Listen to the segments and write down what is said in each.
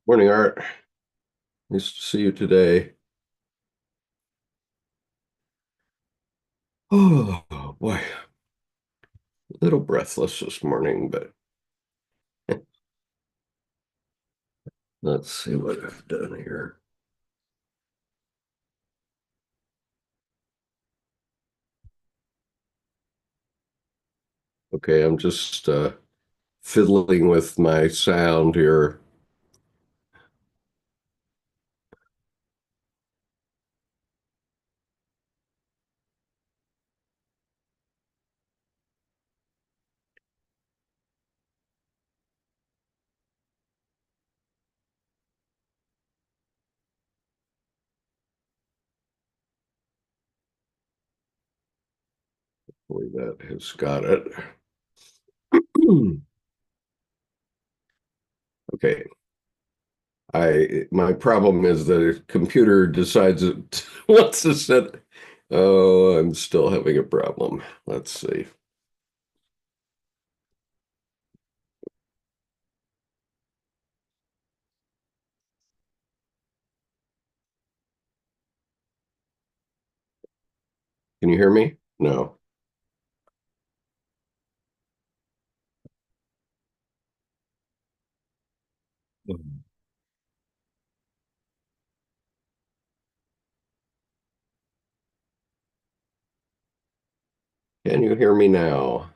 Morning, Art. Nice to see you today. Oh, boy, a little breathless this morning, but let's see what I've done here. Okay, I'm just fiddling with my sound here. Hopefully that has got it. Okay. My problem is the computer decides it wants to set. Oh, I'm still having a problem. Let's see. Can you hear me? No. Can you hear me now?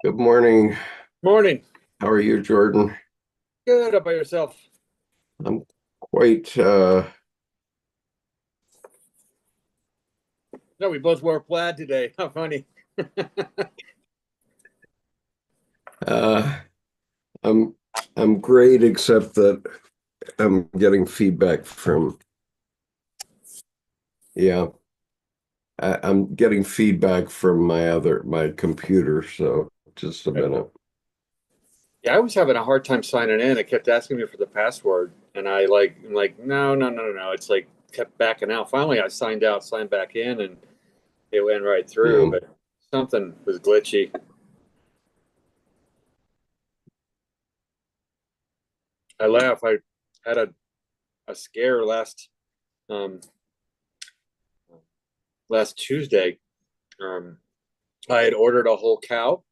Good morning. Morning. How are you, Jordan? Good. How about yourself? I'm quite No, we both wore plaid today. How funny. uh I'm I'm great except that I'm getting feedback from yeah, I'm getting feedback from my computer, so just a minute. Yeah, I was having a hard time signing in. It kept asking me for the password, and I'm like, no, no, no, no, no. It's like kept backing out. Finally, I signed out, signed back in, and it went right through. Yeah. But something was glitchy. I laugh. I had a scare um last Tuesday. Um, I had ordered a whole cow.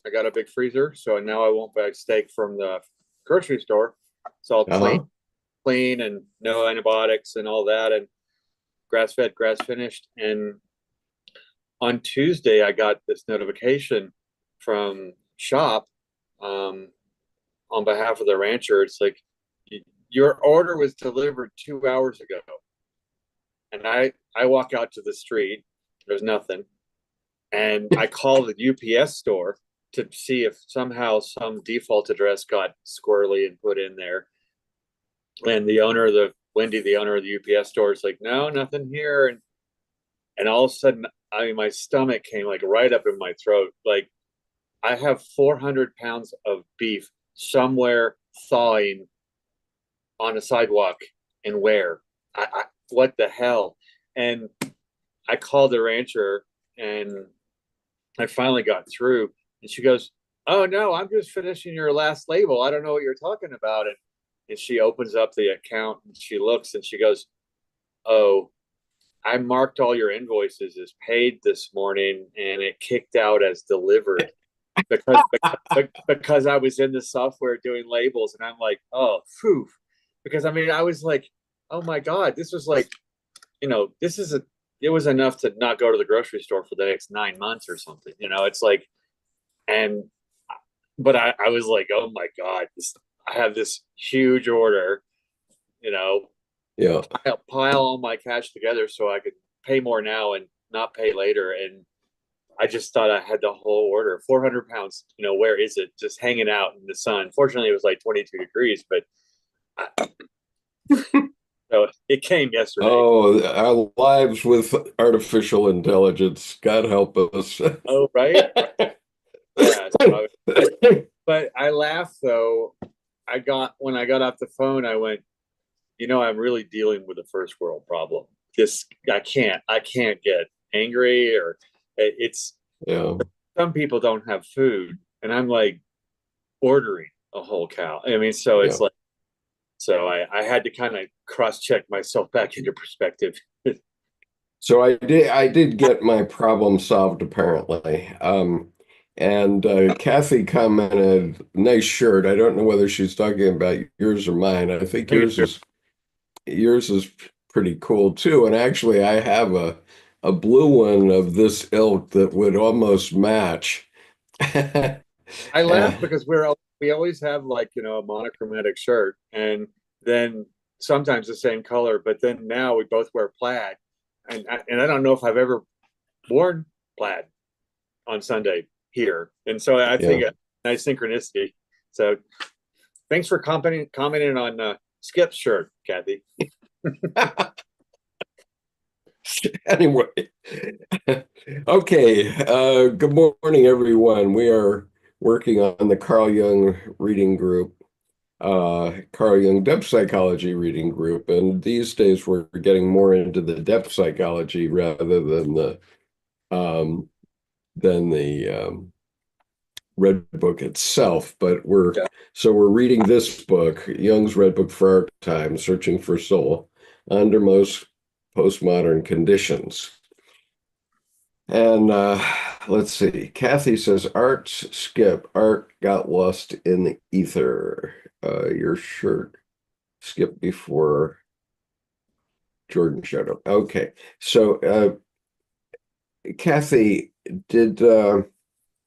I got a big freezer, so now I won't buy steak from the grocery store. It's all Uh-huh. clean and no antibiotics and all that, and grass fed, grass finished. And on Tuesday, I got this notification from shop um, on behalf of the rancher. It's like your order was delivered 2 hours ago, and I walk out to the street. There's nothing, and I call the UPS store to see if somehow some default address got squirrely and put in there. And the owner of the Wendy, the owner of the UPS store, is like, no, nothing here. And all of a sudden, I mean, my stomach came like right up in my throat. Like I have 400 pounds of beef somewhere thawing on a sidewalk, and where? What the hell? And I called the rancher, and I finally got through. And she goes, "Oh no, I'm just finishing your last label. I don't know what you're talking about." And she opens up the account and she looks and she goes, "Oh, I marked all your invoices as paid this morning, and it kicked out as delivered because I was in the software doing labels." And I'm like, "Oh, phew," because I mean, I was like, "Oh my god, this was like, this is a." It was enough to not go to the grocery store for the next 9 months or something. It's like, and but I was like, "Oh my god, I have this huge order." You know, Yeah. pile all my cash together so I could pay more now and not pay later. And I just thought I had the whole order, 400 pounds. Where is it? Just hanging out in the sun. Fortunately, it was like 22 degrees, but so it came yesterday. Oh, our lives with artificial intelligence. God help us. Oh, right. Yeah. So But I laughed though. When I got off the phone, I went, I'm really dealing with a first world problem. This I can't get angry or it's Yeah, some people don't have food, and I'm like ordering a whole cow. I mean, so yeah. it's like I had to kind of cross check myself back into perspective. So I did get my problem solved apparently. And Kathy commented, nice shirt. I don't know whether she's talking about yours or mine. I think yours is pretty cool too. And actually I have a blue one of this ilk that would almost match. I laugh Uh, because we always have like a monochromatic shirt, and then sometimes the same color, but then now we both wear plaid, and I don't know if I've ever worn plaid on Sunday here, and so I yeah. think a nice synchronicity. So thanks for commenting on Skip's shirt, Kathy. Anyway, okay. Good morning, everyone. We are working on the Carl Jung reading group, Carl Jung depth psychology reading group, and these days we're getting more into the depth psychology rather um, than the Red Book itself. But Yeah. we're reading this book, Jung's Red Book for Our Time, Searching for Soul, under most postmodern conditions. And let's see. Kathy says, Art Skip. Art got lost in the ether. Your shirt skipped before Jordan showed up. Okay. So, Kathy, did uh,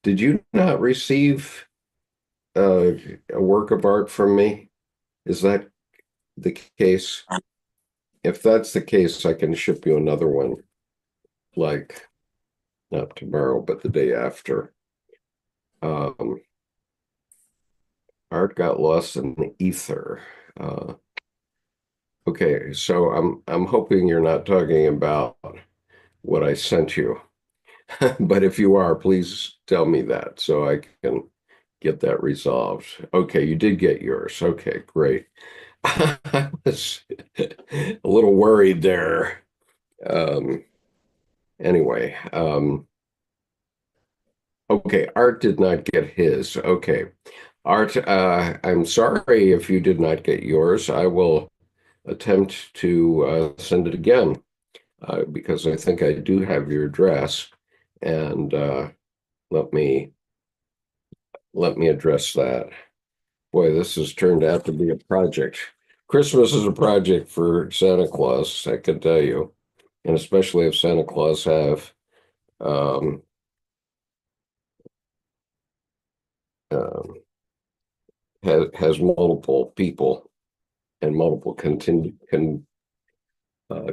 did you not receive uh, a work of art from me? Is that the case? If that's the case, I can ship you another one, like not tomorrow, but the day after. Um, Art got lost in the ether. Uh, okay, so I'm hoping you're not talking about what I sent you. But if you are, please tell me that so I can get that resolved. Okay, you did get yours. Okay, great. I was a little worried there. Um, anyway, okay, Art did not get his. Okay, Art, I'm sorry if you did not get yours. I will attempt to send it again because I think I do have your address, and let me let me address that. Boy, this has turned out to be a project. Christmas is a project for Santa Claus, I can tell you, and especially if Santa Claus um, um, has multiple people and multiple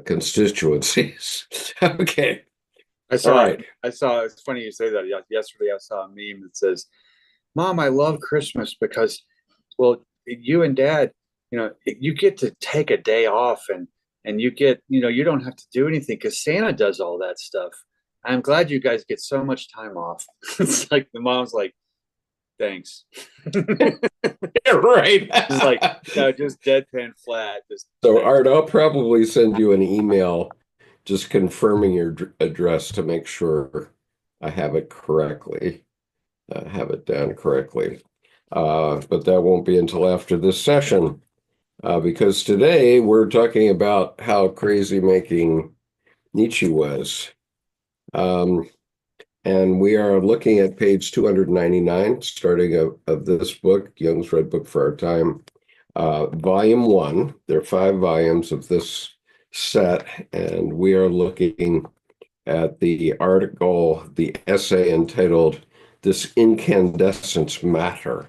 constituencies. Okay, I all saw right. I saw it's funny you say that. Yesterday I saw a meme that says, "Mom, I love Christmas because, well, you and Dad, you get to take a day off, and you get, you don't have to do anything because Santa does all that stuff. I'm glad you guys get so much time off." It's like the mom's like, "Thanks." Yeah, right. Just like, no, just deadpan flat. Just So, thanks. Art, I'll probably send you an email just confirming your address to make sure I have it correctly, have it down correctly. But that won't be until after this session, because today we're talking about how crazy making Nietzsche was. Um, and we are looking at page 299, starting of this book, Jung's Red Book for Our Time. Volume one, there are 5 volumes of this set, and we are looking at the article, the essay entitled This Incandescence Matter,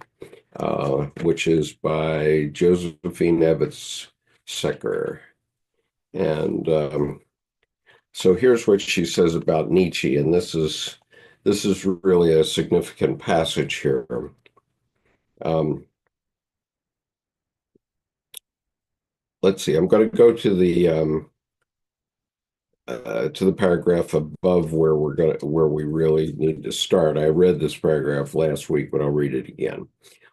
which is by Josephine Evans Secker. And so here's what she says about Nietzsche, and this is really a significant passage here. Um, let's see, I'm going to go to to the paragraph above where we really need to start. I read this paragraph last week, but I'll read it again.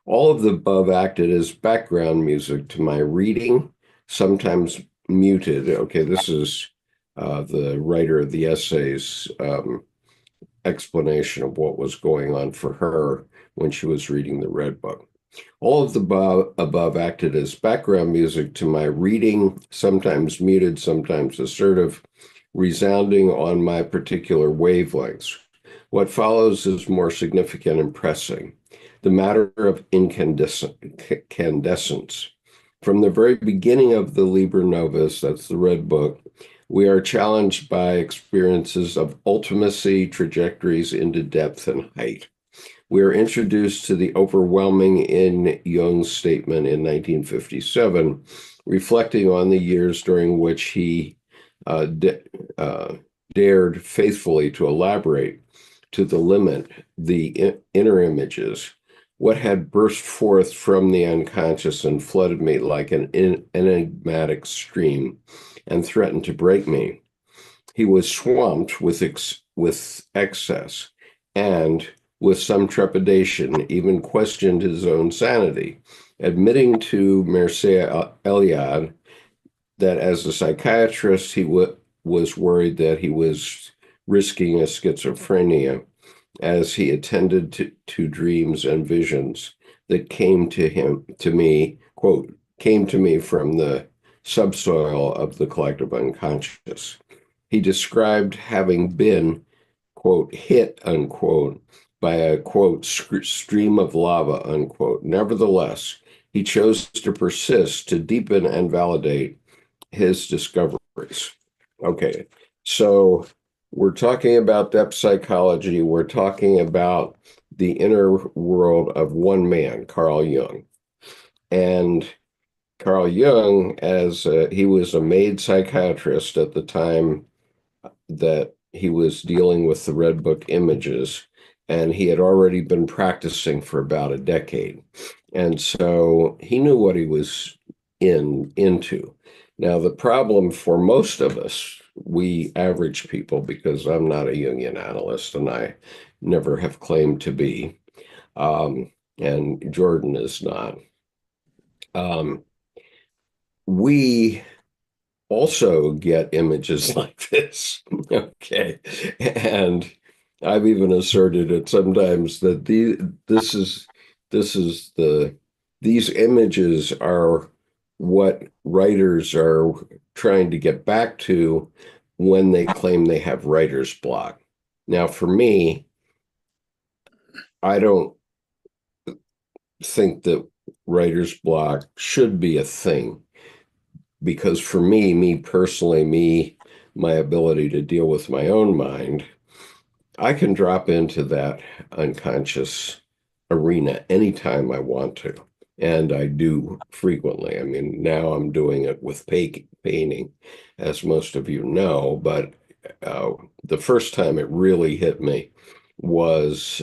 All of the above acted as background music to my reading, sometimes muted. Okay, this is the writer of the essays explanation of what was going on for her when she was reading the Red Book. All of the above acted as background music to my reading, sometimes muted, sometimes assertive, resounding on my particular wavelengths. What follows is more significant and pressing. The matter of incandescence. From the very beginning of the Liber Novus, that's the Red Book, we are challenged by experiences of ultimacy, trajectories into depth and height. We are introduced to the overwhelming in Jung's statement in 1957, reflecting on the years during which he dared faithfully to elaborate to the limit the inner images, what had burst forth from the unconscious and flooded me like an enigmatic stream and threatened to break me. He was swamped with excess and, with some trepidation, even questioned his own sanity, admitting to Mircea Eliade that as a psychiatrist, he was worried that he was risking a schizophrenia as he attended to dreams and visions that came to me, quote, came to me from the subsoil of the collective unconscious. He described having been, quote, hit, unquote, by a, quote, stream of lava, unquote. Nevertheless, he chose to persist, to deepen and validate his discoveries. Okay, so we're talking about depth psychology. We're talking about the inner world of one man, Carl Jung. And Carl Jung, as he was a made psychiatrist at the time that he was dealing with the Red Book images, and he had already been practicing for about a decade. And so he knew what he was into. Now, the problem for most of us, we average people, because I'm not a Jungian analyst and I never have claimed to be, and Jordan is not, we also get images like this. Okay. And I've even asserted it sometimes that these images are what writers are trying to get back to when they claim they have writer's block. Now, for me, I don't think that writer's block should be a thing, because for me personally, my ability to deal with my own mind, I can drop into that unconscious arena anytime I want to. And I do frequently. I mean, now I'm doing it with painting, as most of you know, but the first time it really hit me was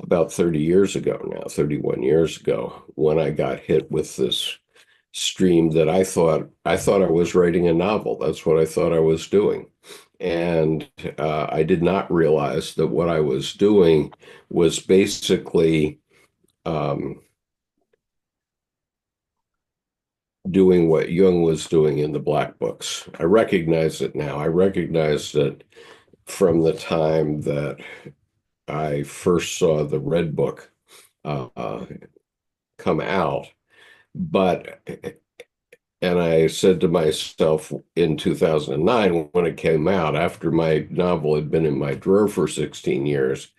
about 30 years ago now, 31 years ago, when I got hit with this stream that I thought I was writing a novel. That's what I thought I was doing. And I did not realize that what I was doing was basically doing what Jung was doing in the Black Books. I recognize it now. I recognize that from the time that I first saw the Red Book come out. But, and I said to myself in 2009, when it came out, after my novel had been in my drawer for 16 years,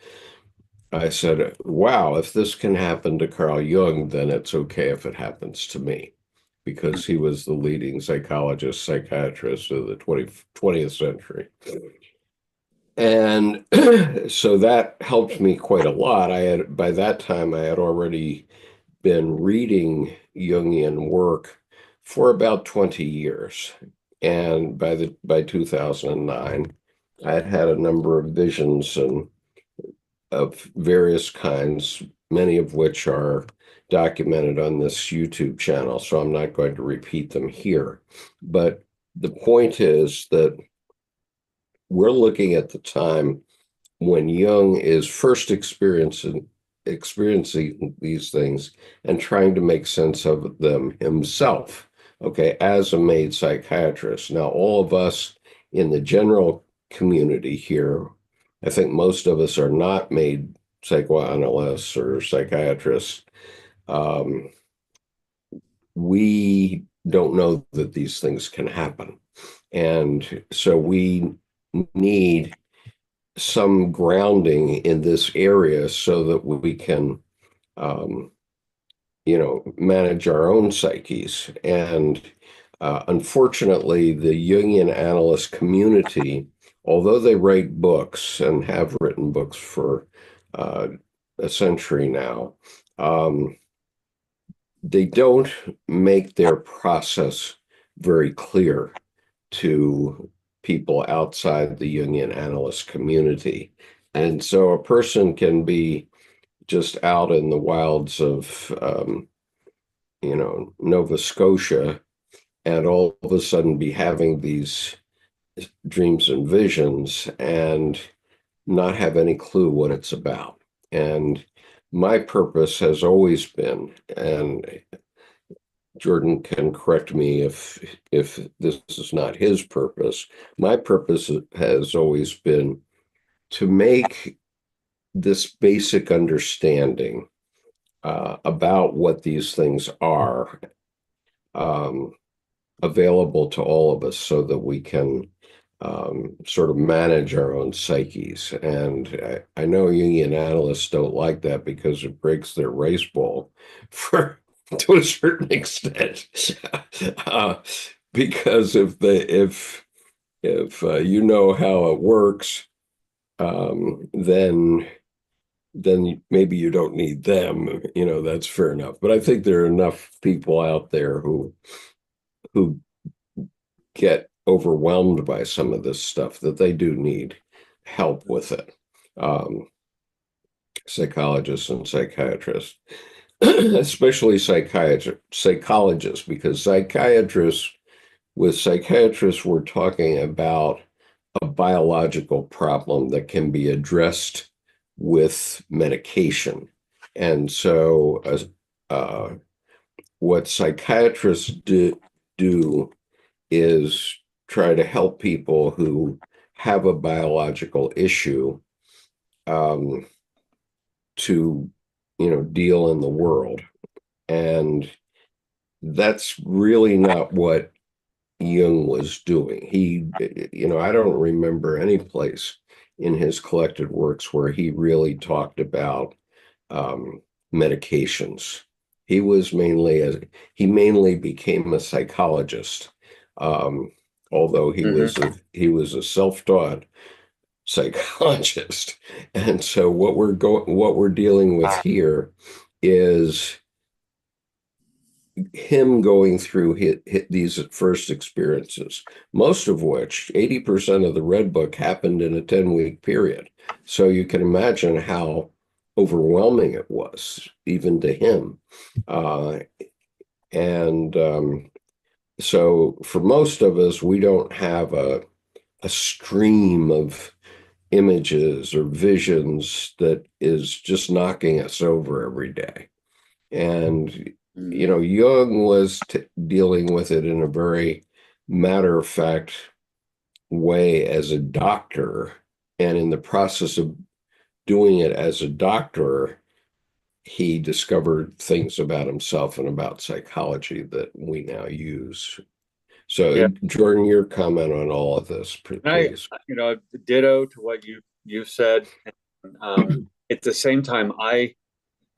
I said, wow, if this can happen to Carl Jung, then it's okay if it happens to me, because he was the leading psychologist, psychiatrist of the 20th century. And so that helped me quite a lot. By that time, I had already been reading Jungian work for about 20 years. And by 2009, I had had a number of visions and of various kinds, many of which are documented on this YouTube channel, so I'm not going to repeat them here. But the point is that we're looking at the time when Jung is first experiencing these things and trying to make sense of them himself, okay, as a made psychiatrist. Now, all of us in the general community here, I think most of us are not made psychoanalysts or psychiatrists. Um, we don't know that these things can happen. And so we need some grounding in this area so that we can, um, manage our own psyches. And unfortunately, the Jungian analyst community, although they write books and have written books for uh, a century now, um, they don't make their process very clear to people outside the Jungian analyst community. And so a person can be just out in the wilds of, Nova Scotia and all of a sudden be having these dreams and visions and not have any clue what it's about. And my purpose has always been, and Jordan can correct me if this is not his purpose. My purpose has always been to make this basic understanding about what these things are um, available to all of us so that we can sort of manage our own psyches. And I know Jungian analysts don't like that because it breaks their race ball for to a certain extent. uh, because if you know how it works, then maybe you don't need them. That's fair enough. But I think there are enough people out there who get overwhelmed by some of this stuff that they do need help with it. Um, Psychologists and psychiatrists, especially psychologists, because with psychiatrists, we're talking about a biological problem that can be addressed with medication. And so, what psychiatrists do is try to help people who have a biological issue um, to, deal in the world. And that's really not what Jung was doing. I don't remember any place in his collected works where he really talked about um, medications. He mainly became a psychologist, um, although he was a self-taught psychologist. And so what we're dealing with here is him going through these first experiences, most of which 80% of the Red Book happened in a 10-week period. So you can imagine how overwhelming it was, even to him. Uh, and So for most of us, we don't have a stream of images or visions that is just knocking us over every day. And, Jung was dealing with it in a very matter of fact way as a doctor. And in the process of doing it as a doctor, he discovered things about himself and about psychology that we now use. So, Yeah. Jordan, your comment on all of this, And please. ditto to what you've said. At the same time,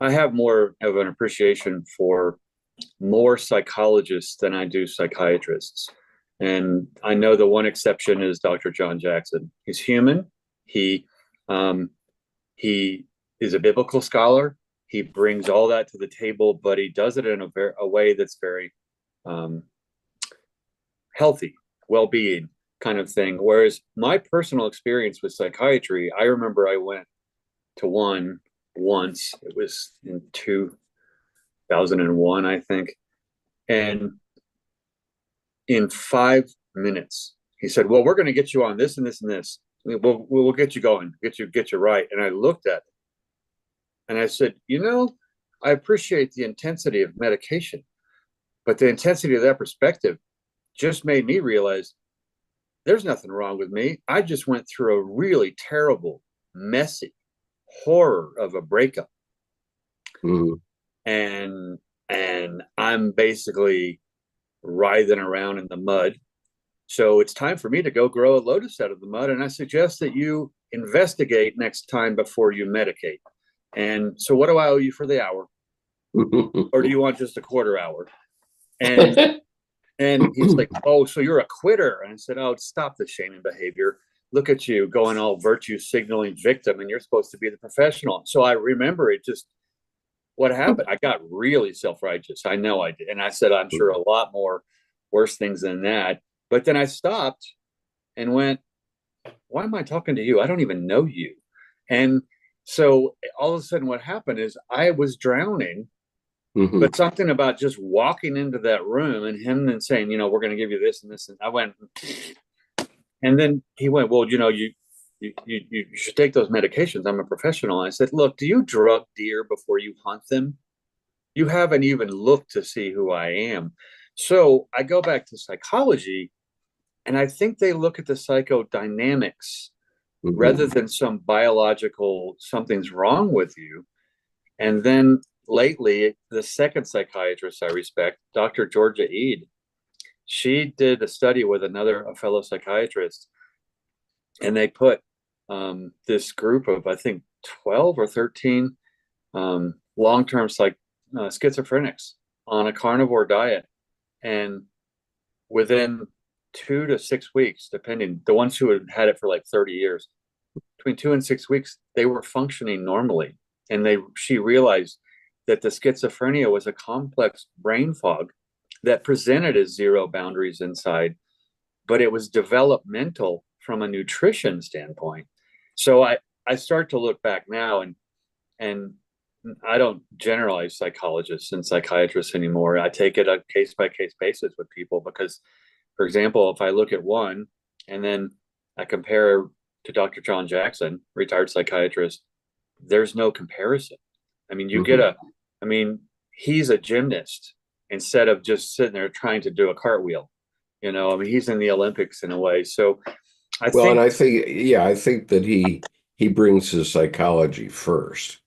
I have more of an appreciation for more psychologists than I do psychiatrists. And I know the one exception is Dr. John Jackson. He's human. He um, he is a biblical scholar. He brings all that to the table, but he does it in a way that's very um, healthy, well-being kind of thing. Whereas my personal experience with psychiatry, I remember I went to one once. It was in 2001, I think. And in 5 minutes, he said, well, we're going to get you on this and this and this. We'll get you going, get you right. And I looked at it and I said, I appreciate the intensity of medication, but the intensity of that perspective just made me realize there's nothing wrong with me. I just went through a really terrible, messy horror of a breakup. Mm-hmm. And I'm basically writhing around in the mud. So it's time for me to go grow a lotus out of the mud. And I suggest that you investigate next time before you medicate. And so what do I owe you for the hour? Or do you want just a quarter hour? And he's like, oh, so you're a quitter. And I said, oh, stop the shaming behavior. Look at you going all virtue signaling victim, and you're supposed to be the professional. So I remember it just, what happened? I got really self-righteous. I know I did. And I said, I'm sure a lot more worse things than that. But then I stopped and went, why am I talking to you? I don't even know you. And so all of a sudden what happened is I was drowning, but something about just walking into that room and him then saying, we're going to give you this and this. And I went, and then he went, well, you should take those medications. I'm a professional. I said, look, do you drug deer before you hunt them? You haven't even looked to see who I am. So I go back to psychology, and I think they look at the psychodynamics rather than some biological, something's wrong with you. And then lately, the second psychiatrist I respect, Dr. Georgia Eid, she did a study with a fellow psychiatrist, and they put this group of, I think, 12 or 13 long-term schizophrenics on a carnivore diet. And within 2 to 6 weeks, depending, the ones who had it for like 30 years, between 2 and 6 weeks, they were functioning normally. And she realized that the schizophrenia was a complex brain fog that presented as zero boundaries inside, but it was developmental from a nutrition standpoint. So I start to look back now, and I don't generalize psychologists and psychiatrists anymore. I take it a case by case basis with people because, for example, if I look at one and then I compare to Dr. John Jackson, retired psychiatrist, there's no comparison. I mean, he's a gymnast instead of just sitting there trying to do a cartwheel. He's in the Olympics in a way. So I think that he brings his psychology first.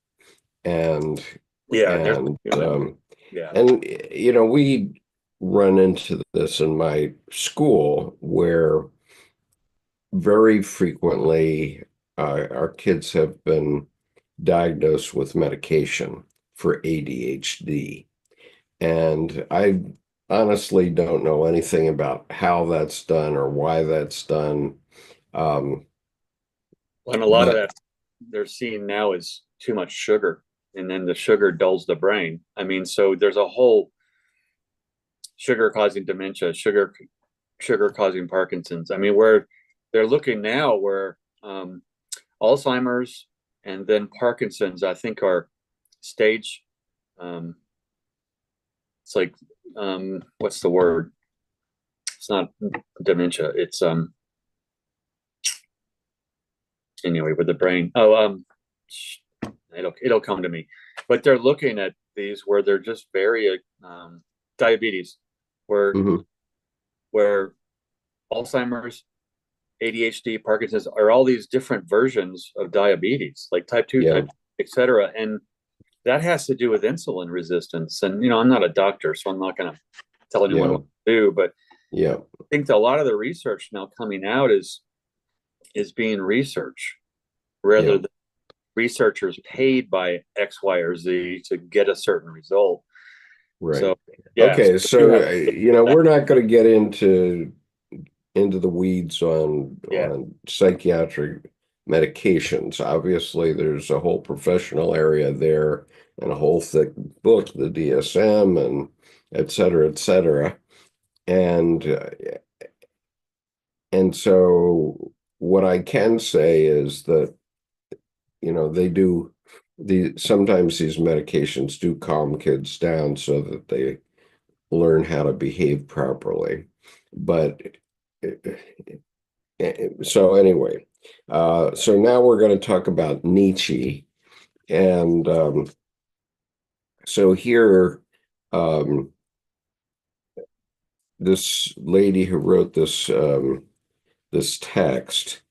And we run into this in my school where very frequently our kids have been diagnosed with medication for ADHD. And I honestly don't know anything about how that's done or why that's done. And a lot of that they're seeing now is too much sugar, and then the sugar dulls the brain. I mean, so there's a whole sugar causing dementia, sugar causing Parkinson's. I mean, where they're looking now where Alzheimer's and then Parkinson's, I think, are stage. It's like, what's the word? It's not dementia. It's anyway, with the brain. It'll come to me. But they're looking at these where they're just very diabetes, where Alzheimer's, ADHD, Parkinson's are all these different versions of diabetes, like type 2, type, etc. And that has to do with insulin resistance. And I'm not a doctor, so I'm not going to tell anyone what to do. But I think that a lot of the research now coming out is being research rather than researchers paid by X, Y, or Z to get a certain result. Right. So, we're not going to get into the weeds on psychiatric medications. Obviously, there's a whole professional area there and a whole thick book, the DSM, and et cetera, et cetera. And so what I can say is that, sometimes these medications do calm kids down so that they learn how to behave properly. But so anyway, so now we're going to talk about Nietzsche. And so here, um, this lady who wrote this text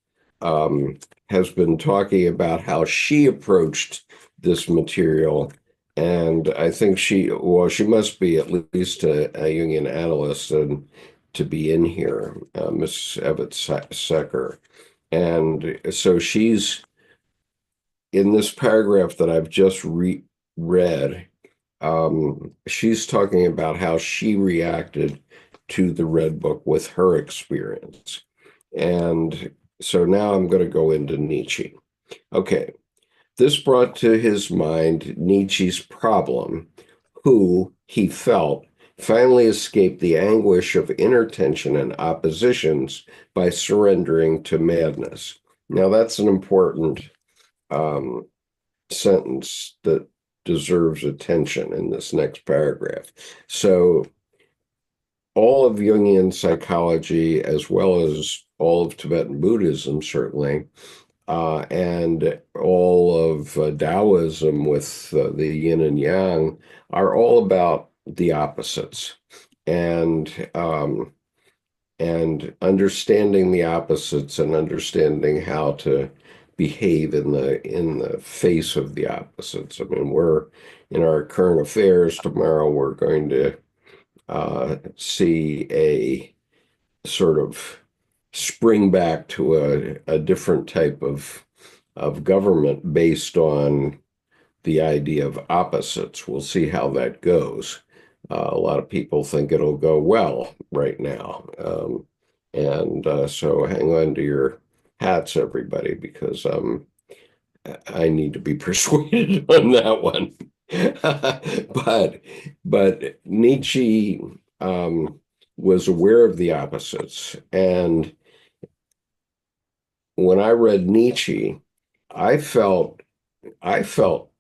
um, has been talking about how she approached this material. And I think she must be at least a Jungian analyst and to be in here, Miss Evett Secker. And so she's in this paragraph that I've just read. She's talking about how she reacted to the Red Book with her experience. And so now I'm going to go into Nietzsche. Okay, this brought to his mind Nietzsche's problem, who, he felt, finally escaped the anguish of inner tension and oppositions by surrendering to madness. Now, that's an important um, sentence that deserves attention in this next paragraph. So, all of Jungian psychology, as well as all of Tibetan Buddhism, certainly, and all of Taoism with the yin and yang, are all about the opposites. And and understanding the opposites and understanding how to behave in the face of the opposites. I mean, we're in our current affairs tomorrow, we're going to see a sort of spring back to a different type of government based on the idea of opposites. We'll see how that goes. A lot of people think it'll go well right now. And so hang on to your hats, everybody, because I need to be persuaded on that one. but Nietzsche was aware of the opposites. And when I read Nietzsche, I felt I felt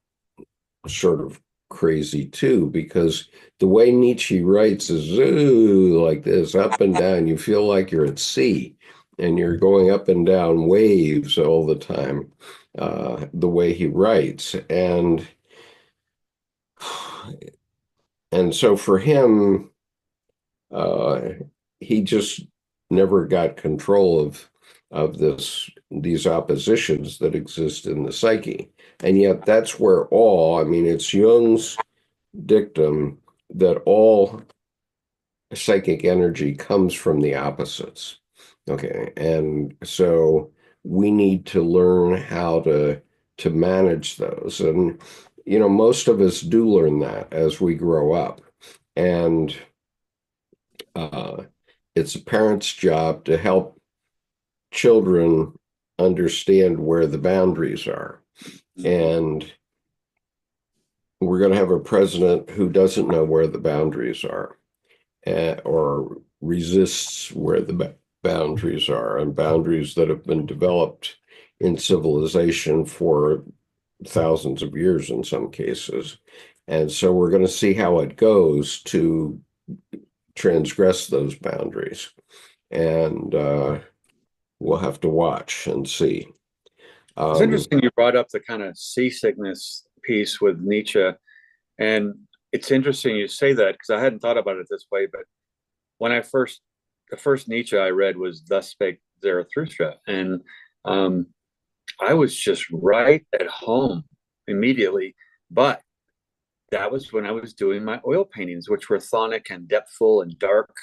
sort of crazy too, because the way Nietzsche writes is ooh, like this, up and down. You feel like you're at sea and you're going up and down waves all the time, the way he writes. And so for him, uh, he just never got control of these oppositions that exist in the psyche. And yet that's where I mean, it's Jung's dictum that all psychic energy comes from the opposites. Okay. And so we need to learn how to manage those. And most of us do learn that as we grow up. And uh, it's a parent's job to help children understand where the boundaries are. And we're going to have a president who doesn't know where the boundaries are, or resists where the boundaries are, and boundaries that have been developed in civilization for thousands of years in some cases. And so we're going to see how it goes to transgress those boundaries. And we'll have to watch and see. It's interesting you brought up the kind of seasickness piece with Nietzsche. And it's interesting you say that because I hadn't thought about it this way. But when the first Nietzsche I read was Thus Spake Zarathustra. And I was just right at home immediately. But that was when I was doing my oil paintings, which were chthonic and depthful and dark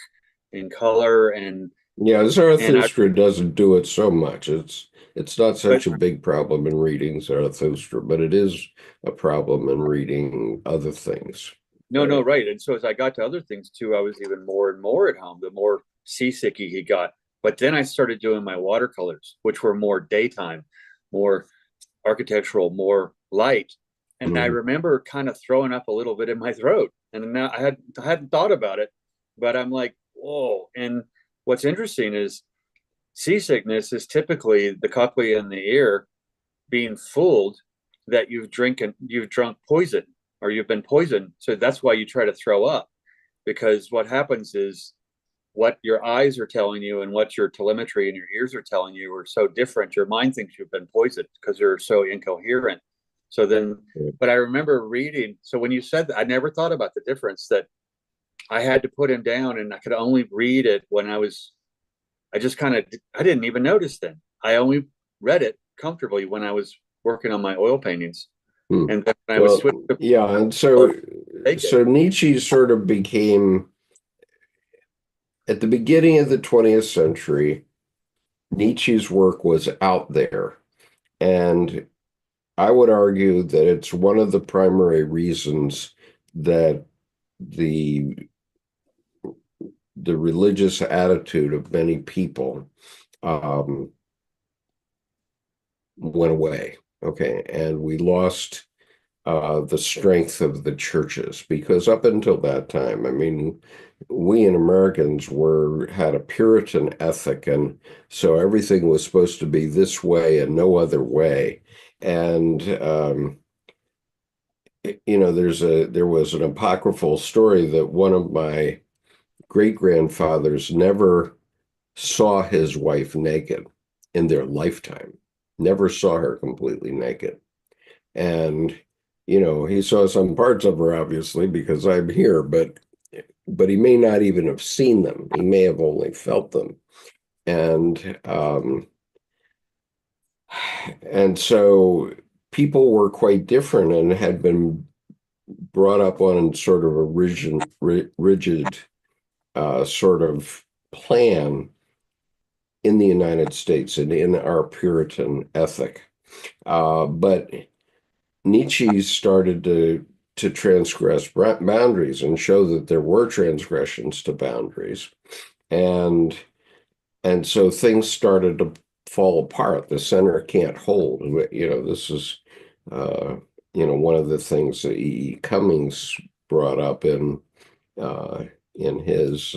in color. And yeah, Zarathustra doesn't do it so much. It's not such a big problem in reading Zarathustra, but it is a problem in reading other things. No, right. And so as I got to other things too, I was even more and more at home, the more seasicky he got. But then I started doing my watercolors, which were more daytime, more architectural, more light. And I remember kind of throwing up a little bit in my throat. And now I hadn't thought about it, but I'm like, whoa. And what's interesting is seasickness is typically the cochlea in the ear being fooled that you've drunk poison or you've been poisoned. So that's why you try to throw up, because what happens is what your eyes are telling you and what your telemetry and your ears are telling you are so different. Your mind thinks you've been poisoned because you're so incoherent. So then, but I remember reading. So when you said that, I never thought about the difference that I had to put him down, and I could only read it when I just kind of, I didn't even notice then. I only read it comfortably when I was working on my oil paintings. Hmm. And then when I was Well, switching to yeah, and take it. so Nietzsche sort of became, at the beginning of the 20th century, Nietzsche's work was out there. And I would argue that it's one of the primary reasons that the the religious attitude of many people um, went away. Okay, and we lost the strength of the churches, because up until that time, I mean, we in Americans had a Puritan ethic, and so everything was supposed to be this way and no other way. And there was an apocryphal story that one of my great grandfathers never saw his wife naked in their lifetime, never saw her completely naked. And, he saw some parts of her, obviously, because I'm here, but he may not even have seen them. He may have only felt them. And and so people were quite different and had been brought up on sort of a rigid sort of plan in the United States and in our Puritan ethic. But Nietzsche started to transgress boundaries and show that there were transgressions to boundaries, and so things started to fall apart. The center can't hold. This is one of the things that E. Cummings brought up uh, in his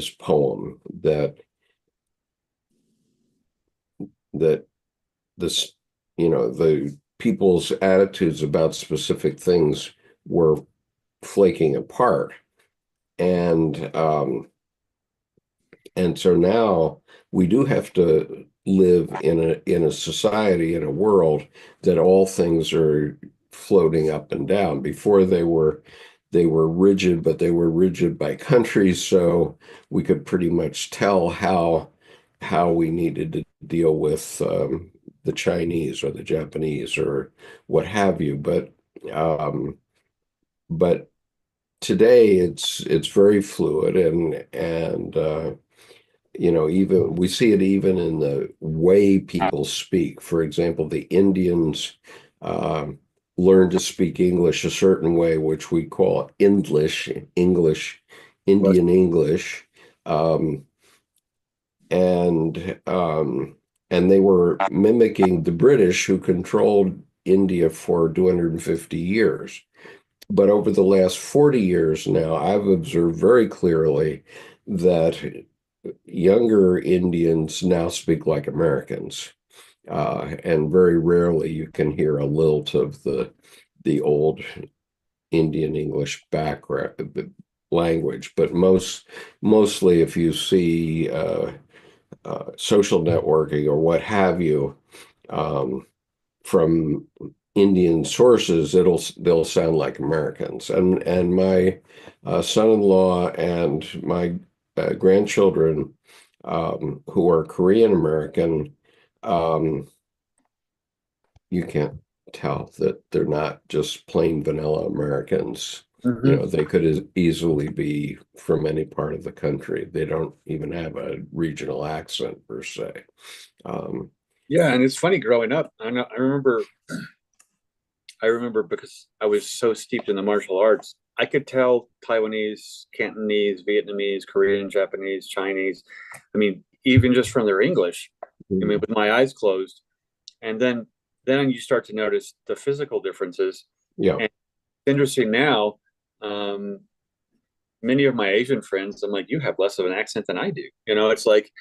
poem, that this, the people's attitudes about specific things were flaking apart. And so now we do have to live in a society, in a world that all things are floating up and down. Before they were rigid, but they were rigid by countries, so we could pretty much tell how we needed to deal with the Chinese or the Japanese or what have you. But today it's very fluid, and even we see it even in the way people speak. For example, the Indians uh, learn to speak English a certain way, which we call English, Indian English. Um, and um, and they were mimicking the British, who controlled India for 250 years. But over the last 40 years now, I've observed very clearly that younger Indians now speak like Americans. And very rarely you can hear a lilt of the old Indian English background language. But mostly, if you see social networking or what have you, um, from Indian sources, they'll sound like Americans. And my son-in-law and my grandchildren, who are Korean American, um, you can't tell that they're not just plain vanilla Americans. Mm-hmm. They could easily be from any part of the country. They don't even have a regional accent per se. Um, Yeah, and it's funny growing up. I remember because I was so steeped in the martial arts. I could tell Taiwanese, Cantonese, Vietnamese, Korean, Japanese, Chinese. I mean, even just from their English. I mean, with my eyes closed. And then you start to notice the physical differences. yeah, And it's interesting now. Um, Many of my Asian friends, I'm like, you have less of an accent than I do. It's like,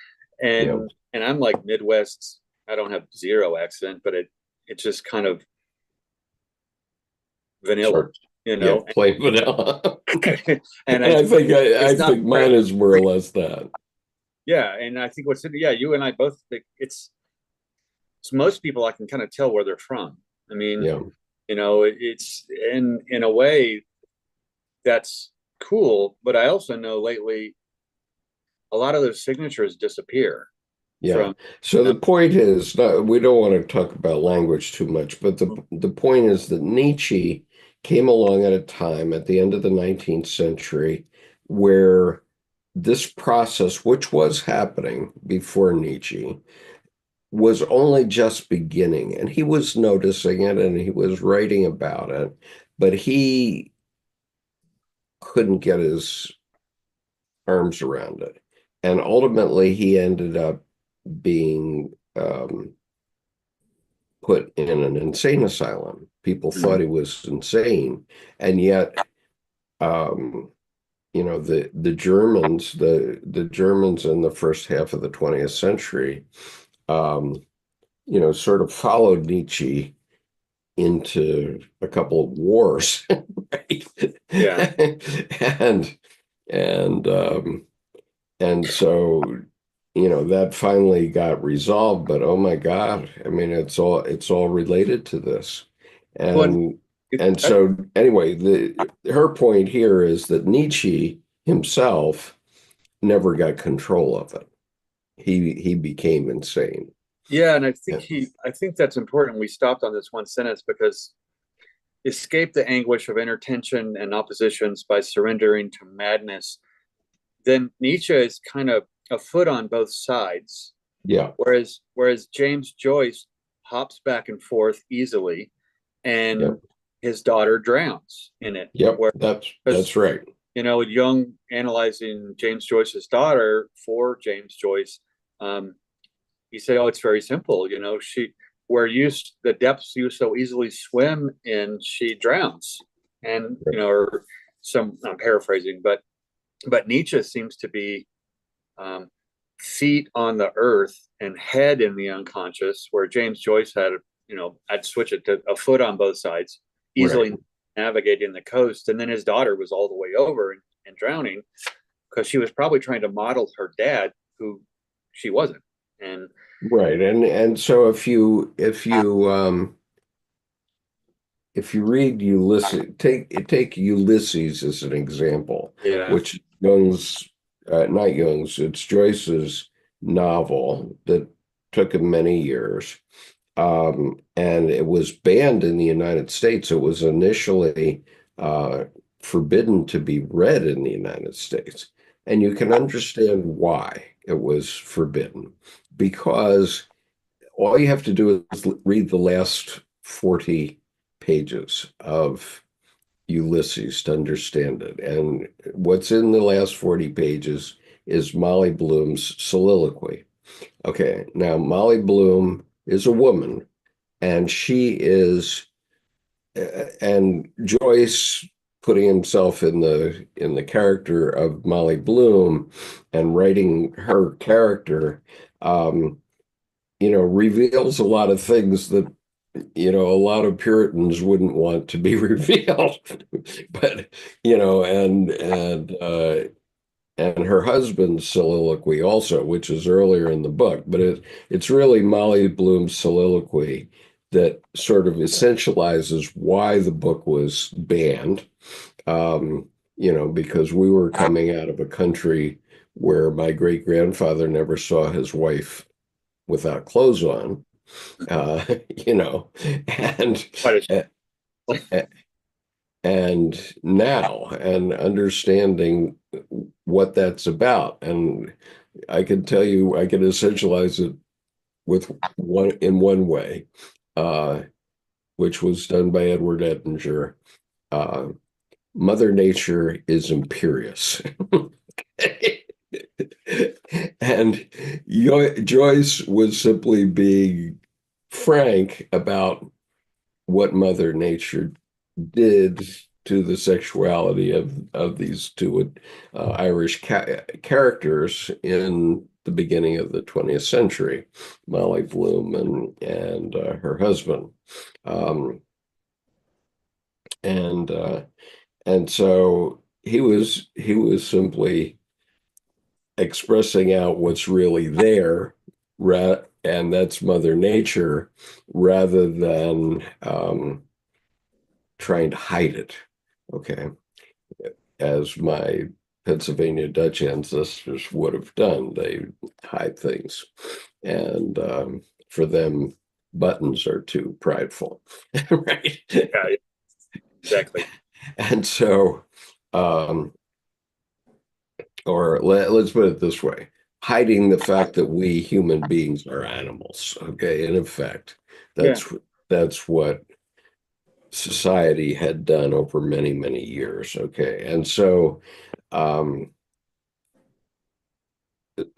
yeah. and I'm like Midwest. I don't have zero accent, but it's just kind of vanilla. Sure. you Yeah, know, plain vanilla. and And I it's not think mine is more or less that. yeah, and I think yeah, you and I both think it's most people I can kind of tell where they're from. I mean, Yeah. it's in a way that's cool, but I also know lately a lot of those signatures disappear Yeah. from So the point is, we don't want to talk about language too much, but the point is that Nietzsche came along at a time at the end of the 19th century where this process, which was happening before Nietzsche, was only just beginning. And he was noticing it and he was writing about it, but he couldn't get his arms around it. And ultimately, he ended up being put in an insane asylum. People thought he was insane, and yet, um, the Germans in the first half of the 20th century, um, sort of followed Nietzsche into a couple of wars, right? yeah. and and and so that finally got resolved, but oh my God, I mean it's all related to this. Well, And it, and so anyway, the her point here is that Nietzsche himself never got control of it. He became insane. yeah, and Yeah. I think that's important. We stopped on this one sentence because escape the anguish of inner tension and oppositions by surrendering to madness. Then Nietzsche is kind of a foot on both sides, Yeah. whereas James Joyce hops back and forth easily, and Yep. his daughter drowns in it. Yep. Where That's because right. Jung analyzing James Joyce's daughter for James Joyce, um, he said, "Oh, it's very simple. She where the depths you so easily swim in, she drowns." And Right. or some I'm paraphrasing, but Nietzsche seems to be um, feet on the earth and head in the unconscious, where James Joyce had, I'd switch it to a foot on both sides, Right. easily navigating the coast. And then his daughter was all the way over and drowning because she was probably trying to model her dad, who she wasn't. And Right. And so if you read Ulysses, take Ulysses as an example, yeah, which not Jung's, it's Joyce's novel that took him many years. And it was banned in the United States. It was initially uh, forbidden to be read in the United States. And you can understand why it was forbidden, because all you have to do is read the last 40 pages of Ulysses to understand it. And what's in the last 40 pages is Molly Bloom's soliloquy. Okay, now Molly Bloom is a woman, and and Joyce putting himself in the character of Molly Bloom and writing her character, um, reveals a lot of things that a lot of Puritans wouldn't want to be revealed. But and her husband's soliloquy also, which is earlier in the book, but it's really Molly Bloom's soliloquy that sort of essentializes why the book was banned. Um, because we were coming out of a country where my great grandfather never saw his wife without clothes on, uh, you know, and quite a and now and understanding what that's about. And I can tell you, I can essentialize it with one way, uh, which was done by Edward Edinger. Uh, Mother Nature is imperious. And Joyce was simply being frank about what Mother Nature did to the sexuality of these two Irish characters in the beginning of the 20th century, Molly Bloom and her husband. Um, And so he was simply expressing out what's really there, and that's Mother Nature, rather than trying to hide it. Okay, as my Pennsylvania Dutch ancestors would have done, they hide things, and for them, buttons are too prideful, right? Yeah, exactly. And so, um, or let's put it this way, hiding the fact that we human beings are animals. Okay, in effect, Yeah. that's what society had done over many, many years. Okay, and um,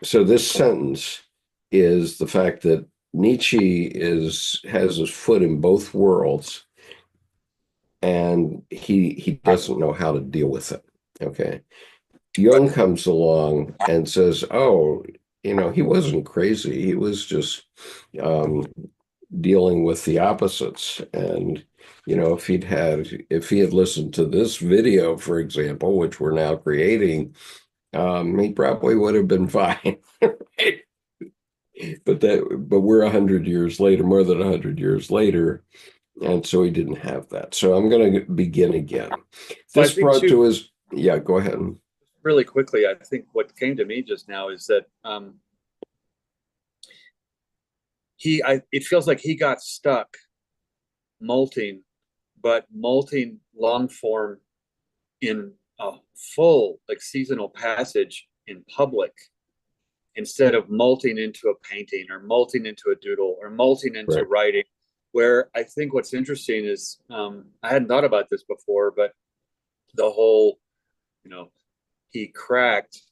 so this sentence is the fact that Nietzsche has his foot in both worlds, and he doesn't know how to deal with it. Okay, But Jung comes along and says, "Oh, he wasn't crazy. He was just um, dealing with the opposites." And if he had listened to this video, for example, which we're now creating, he probably would have been fine. But we're 100 years later, more than 100 years later, and so he didn't have that. So I'm going to begin again. I This think brought too, to his, yeah, go ahead. really quickly, I think what came to me just now is that it feels like he got stuck molting, but molting long form in a full like seasonal passage in public instead of molting into a painting or molting into a doodle or molting into Right. writing. Where I think what's interesting is I hadn't thought about this before, but the whole, you know, he cracked.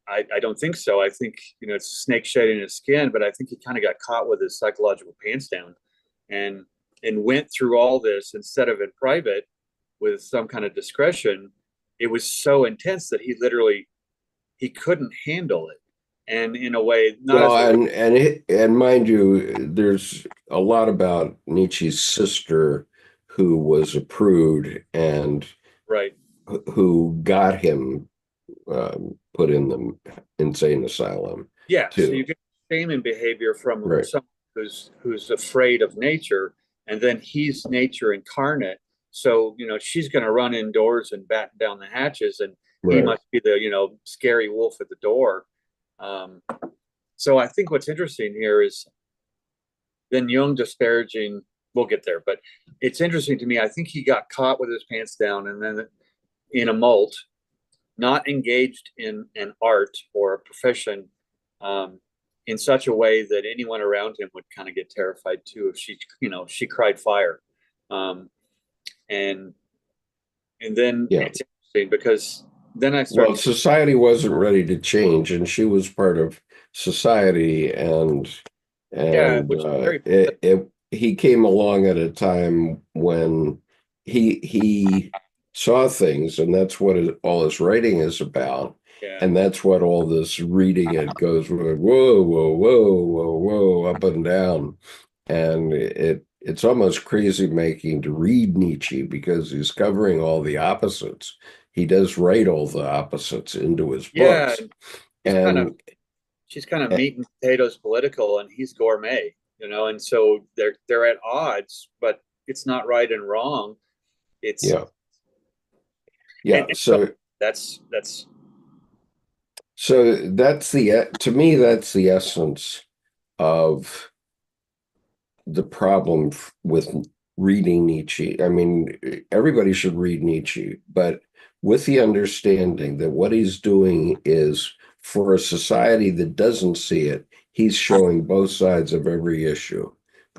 I don't think so. I think, it's a snake shedding his skin, but I think he kind of got caught with his psychological pants down and went through all this instead of in private with some kind of discretion. It was so intense that he couldn't handle it. And in a way, not Well, as a and mind you, there's a lot about Nietzsche's sister who was a prude and right. who got him put in the insane asylum Yeah. So you too. get shame and behavior from Right, someone who's afraid of nature, and then he's nature incarnate. So she's going to run indoors and batten down the hatches, and he right. must be the scary wolf at the door. Um, so I think what's interesting here is then Jung disparaging. We'll get there, but it's interesting to me. I think he got caught with his pants down, and then in a molt, not engaged in an art or a profession in such a way that anyone around him would kind of get terrified too if she cried fire. Um, and then Yeah. it's interesting because then I Well, start to, society wasn't ready to change, and she was part of society, and yeah, and which is very, he came along at a time when he saw things, and that's what all his writing is about, yeah, and that's what all this reading it goes with, whoa, whoa, whoa, whoa, whoa, up and down, and it's almost crazy making to read Nietzsche because he's covering all the opposites. He does write all the opposites into his yeah. books, He's kind of and she's kind of meat and potatoes political, and he's gourmet, and so they're at odds, but it's not right and wrong. It's yeah, yeah. and so So that's that's to me that's the essence of the problem with reading Nietzsche. I mean, everybody should read Nietzsche, but with the understanding that what he's doing is for a society that doesn't see it, he's showing both sides of every issue.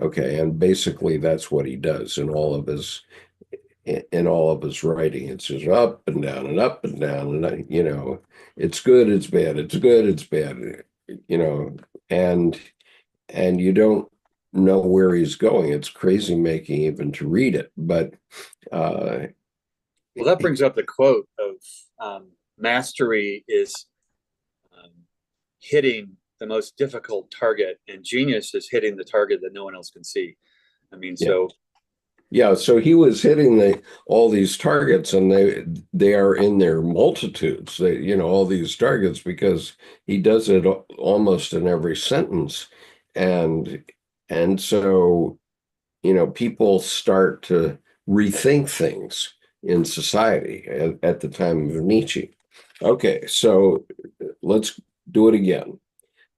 Okay, and basically that's what he does in all of his writing. It's just up and down and up and down, and it's good, it's bad, it's good, it's bad, you know, and you don't know where he's going. It's crazy making even to read it. But uh, well, that brings up the quote of mastery is um, hitting the most difficult target, and genius is hitting the target that no one else can see. I mean, yeah, so Yeah, so he was hitting all these targets, and they are in their multitudes. All these targets, because he does it almost in every sentence, and so people start to rethink things in society at the time of Nietzsche. Okay, so let's do it again.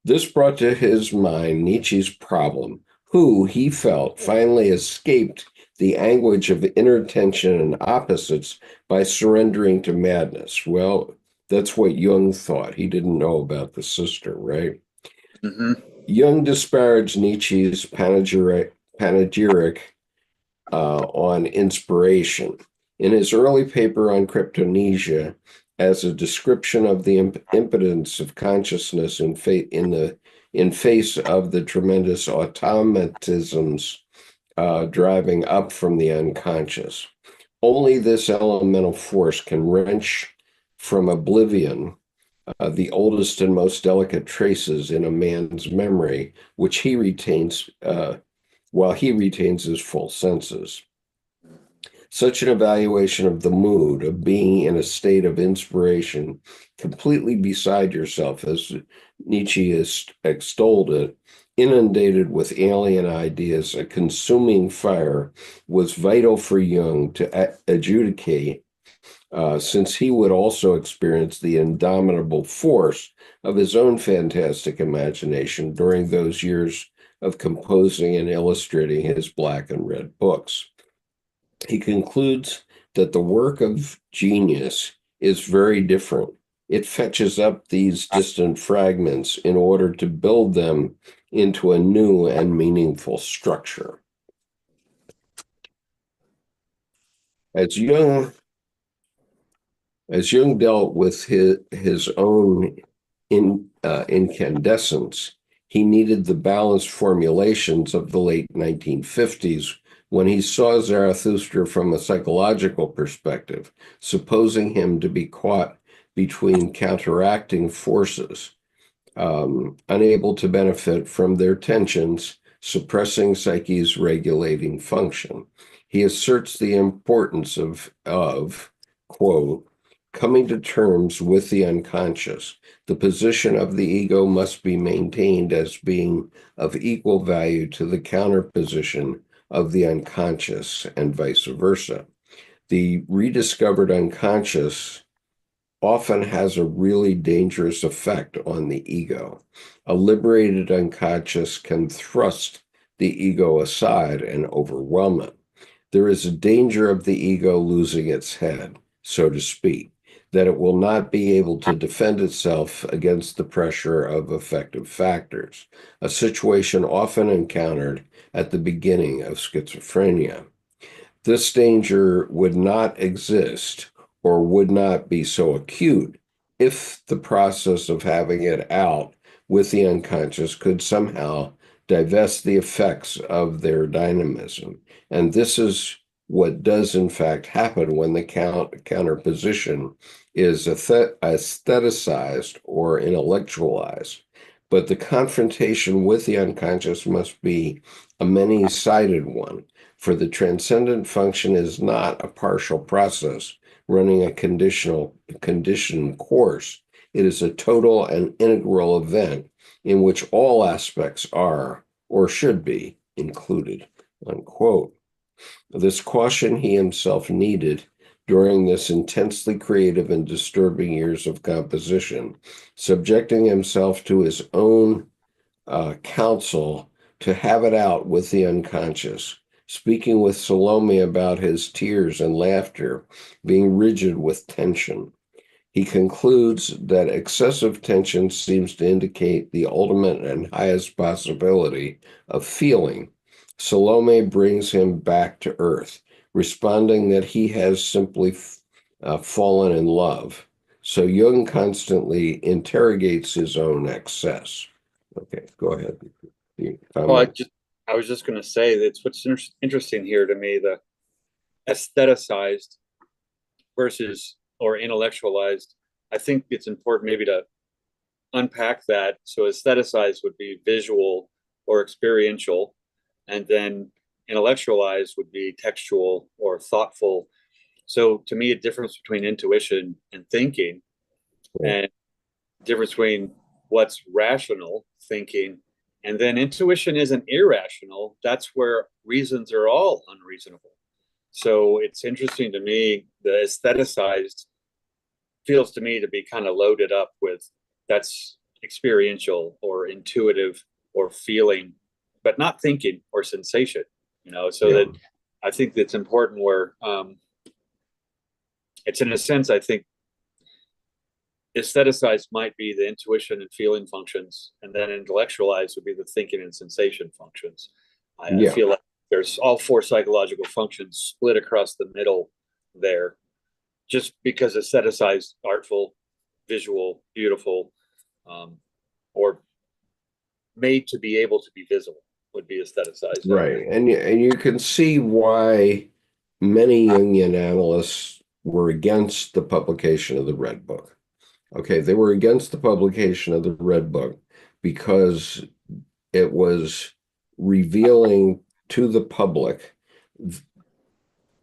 This brought to his mind Nietzsche's problem, who, he felt, finally escaped the anguish of inner tension and opposites by surrendering to madness. Well, that's what Jung thought. He didn't know about the sister, right? Mm-hmm. Jung disparaged Nietzsche's panegyric on inspiration. In his early paper on cryptomnesia, as a description of the impotence of consciousness in face of the tremendous automatisms driving up from the unconscious. Only this elemental force can wrench from oblivion the oldest and most delicate traces in a man's memory, which he retains while he retains his full senses. Such an evaluation of the mood of being in a state of inspiration, completely beside yourself, as Nietzsche has extolled it, inundated with alien ideas, a consuming fire, was vital for Jung to adjudicate, since he would also experience the indomitable force of his own fantastic imagination during those years of composing and illustrating his black and red books. He concludes that the work of genius is very different. It fetches up these distant fragments in order to build them into a new and meaningful structure. As Jung, as Jung dealt with his own incandescence, he needed the balanced formulations of the late 1950s when he saw Zarathustra from a psychological perspective, supposing him to be caught between counteracting forces, unable to benefit from their tensions, suppressing psyche's regulating function. He asserts the importance of quote, coming to terms with the unconscious. The position of the ego must be maintained as being of equal value to the counterposition of the unconscious, and vice versa. The rediscovered unconscious often has a really dangerous effect on the ego. A liberated unconscious can thrust the ego aside and overwhelm it. There is a danger of the ego losing its head, so to speak, that it will not be able to defend itself against the pressure of affective factors, a situation often encountered at the beginning of schizophrenia. This danger would not exist or would not be so acute if the process of having it out with the unconscious could somehow divest the effects of their dynamism. And this is what does in fact happen when the counterposition is aestheticized or intellectualized. But the confrontation with the unconscious must be a many-sided one, for the transcendent function is not a partial process running a conditioned course. It is a total and integral event in which all aspects are or should be included, unquote. This caution he himself needed during this intensely creative and disturbing years of composition, subjecting himself to his own counsel to have it out with the unconscious, speaking with Salome about his tears and laughter, being rigid with tension. He concludes that excessive tension seems to indicate the ultimate and highest possibility of feeling. Salome brings him back to earth, responding that he has simply fallen in love. So Jung constantly interrogates his own excess. Okay, go ahead. Well, I was just going to say that's what's interesting here to me, the aestheticized versus or intellectualized. I think it's important maybe to unpack that. So aestheticized would be visual or experiential, and then intellectualized would be textual or thoughtful. So to me, a difference between intuition and thinking, and difference between what's rational thinking, and then intuition isn't irrational. That's where reasons are all unreasonable. So it's interesting to me, the aestheticized feels to me to be kind of loaded up with that's experiential or intuitive or feeling, but not thinking or sensation, so that I think that's important where it's in a sense, I think aestheticized might be the intuition and feeling functions, and then intellectualized would be the thinking and sensation functions. I feel like there's all four psychological functions split across the middle there, just because aestheticized, artful, visual, beautiful, or made to be able to be visible would be aestheticized. Right. And you can see why many Jungian analysts were against the publication of the Red Book. Okay, they were against the publication of the Red Book because it was revealing to the public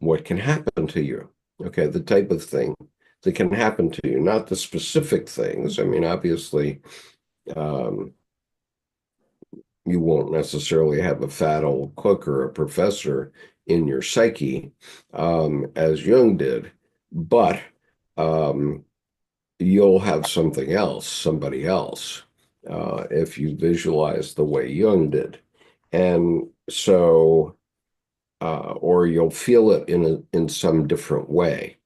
what can happen to you. Okay, the type of thing that can happen to you, not the specific things. I mean, obviously, you won't necessarily have a fat old cook or a professor in your psyche, as Jung did, but you'll have something else, somebody else, if you visualize the way Jung did. And so, or you'll feel it in some different way.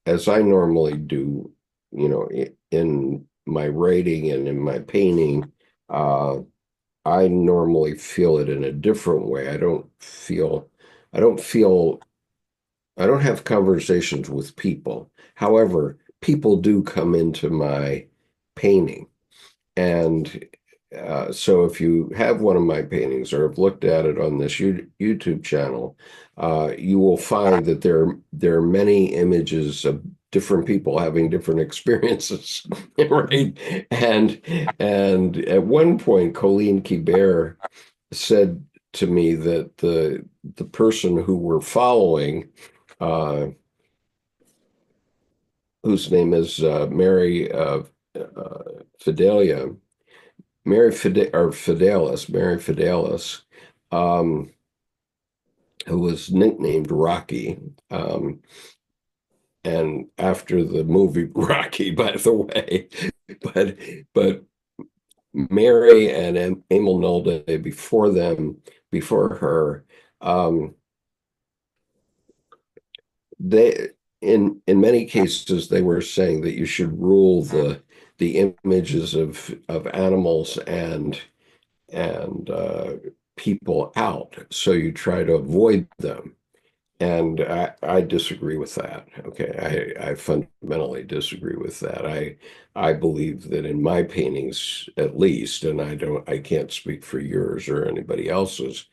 As I normally do, in my writing and in my painting, I normally feel it in a different way. I don't have conversations with people. However, people do come into my painting. And so if you have one of my paintings or have looked at it on this YouTube channel, you will find that there are many images of different people having different experiences, right? And at one point, Colleen Kibert said to me that the person who we're following, whose name is Mary Fidelia, Mary Fidelis, who was nicknamed Rocky, and after the movie Rocky, by the way, but Mary and Emil Nolde before her, they in many cases they were saying that you should rule the images of animals and people out, so you try to avoid them. And I disagree with that. Okay, I fundamentally disagree with that. I believe that in my paintings, at least, and I can't speak for yours or anybody else's.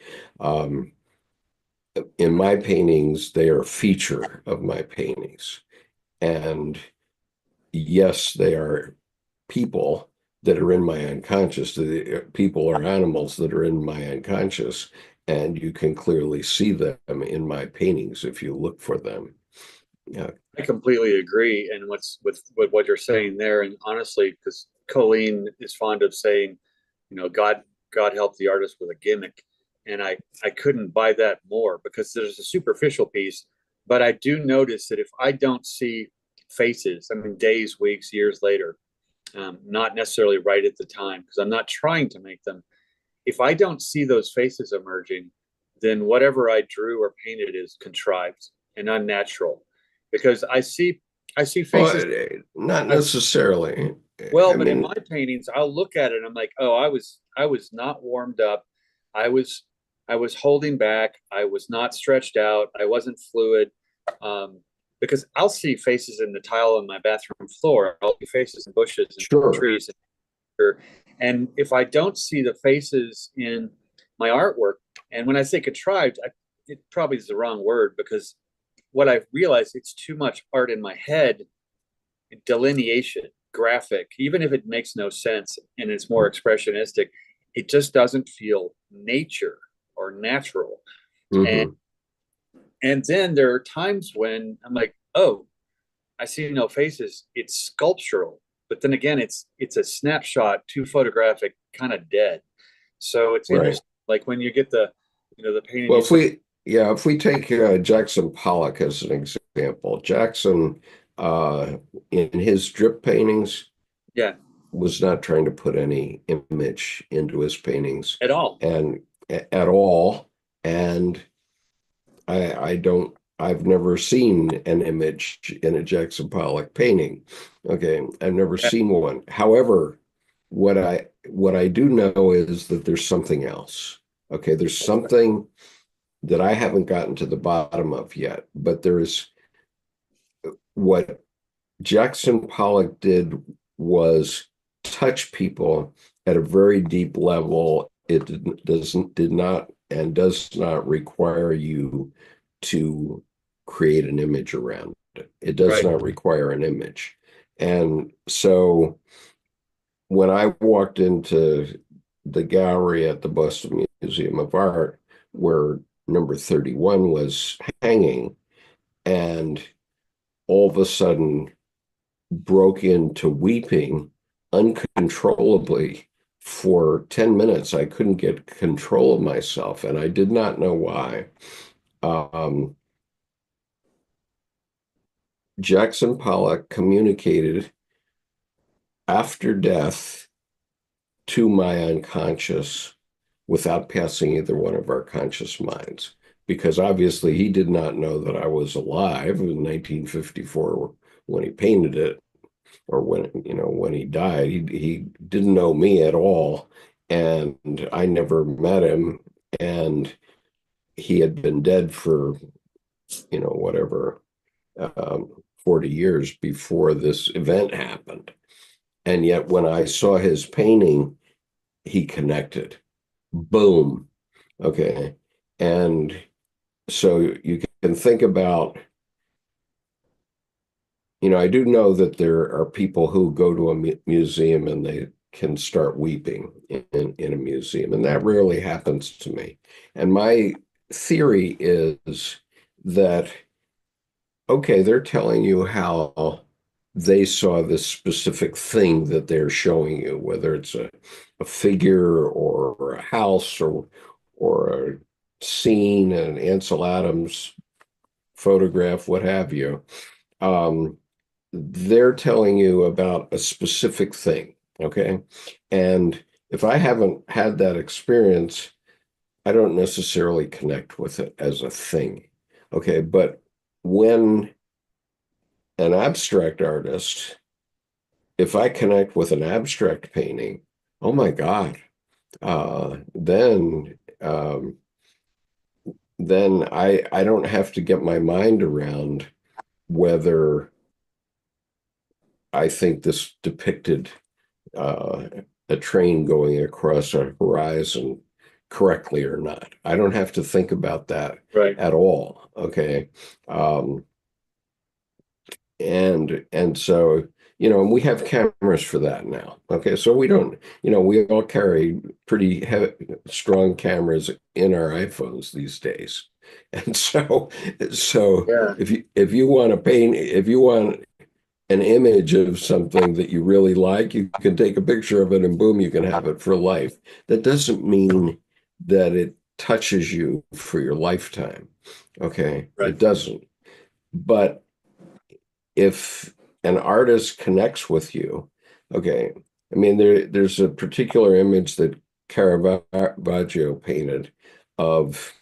In my paintings, they are a feature of my paintings, and yes, they are people that are in my unconscious. The people or animals that are in my unconscious, and you can clearly see them in my paintings if you look for them. Yeah, I completely agree. And what's with what you're saying there, and honestly, because Colleen is fond of saying, God help the artist with a gimmick, and I couldn't buy that more, because there's a superficial piece, but I do notice that if I don't see faces, I mean, days, weeks, years later, not necessarily right at the time, because I'm not trying to make them. If I don't see those faces emerging, then whatever I drew or painted is contrived and unnatural, because I see faces. well, not necessarily. Well, I but in mean, my paintings, I'll look at it and I'm like, oh, I was not warmed up. I was holding back. I was not stretched out. I wasn't fluid. Because I'll see faces in the tile on my bathroom floor. I'll see faces in bushes and sure. trees. And if I don't see the faces in my artwork, and when I say contrived, it probably is the wrong word, because what I've realized, it's too much art in my head, delineation, graphic, even if it makes no sense and it's more expressionistic, it just doesn't feel nature. or natural. And Hmm. and then there are times when I'm like, oh, I see no faces. It's sculptural. But then again, it's a snapshot, too photographic, kind of dead. So it's Right. interesting. Like when you get the painting Well, you saw. if we take Jackson Pollock as an example, Jackson, uh, in his drip paintings, Yeah, was not trying to put any image into his paintings at all. and at all. And I don't, I've never seen an image in a Jackson Pollock painting. Okay, I've never Yeah, seen one. However, what I do know is that there's something else. Okay, there's something that I haven't gotten to the bottom of yet, but there is what Jackson Pollock did was touch people at a very deep level. It did not and does not require you to create an image around it. It does right. not require an image. And so when I walked into the gallery at the Boston Museum of Art, where number 31 was hanging, and all of a sudden broke into weeping uncontrollably for 10 minutes. I couldn't get control of myself, and I did not know why. Um, Jackson Pollock communicated after death to my unconscious without passing either one of our conscious minds, because obviously he did not know that I was alive in 1954 when he painted it, or when he died. He didn't know me at all, and I never met him, and he had been dead for whatever, 40 years before this event happened. And yet when I saw his painting, he connected. Boom. Okay. And so you can think about, I do know that there are people who go to a museum and they can start weeping in a museum, and that rarely happens to me. And my theory is that, okay, they're telling you how they saw this specific thing that they're showing you, whether it's a figure or a house or a scene, an Ansel Adams photograph, what have you. Um, they're telling you about a specific thing, okay? And if I haven't had that experience, I don't necessarily connect with it as a thing, okay? But when an abstract artist, if I connect with an abstract painting, oh my God, then I don't have to get my mind around whether I think this depicted uh, a train going across a horizon correctly or not. I don't have to think about that Right. at all. Okay. Um, and so, and we have cameras for that now. Okay. So we don't, we all carry pretty heavy, strong cameras in our iPhones these days. And so Yeah. if you want to paint, if you want an image of something that you really like, you can take a picture of it and boom, you can have it for life. That doesn't mean that it touches you for your lifetime. Okay. Right. It doesn't. But if an artist connects with you, okay. I mean, there's a particular image that Caravaggio painted of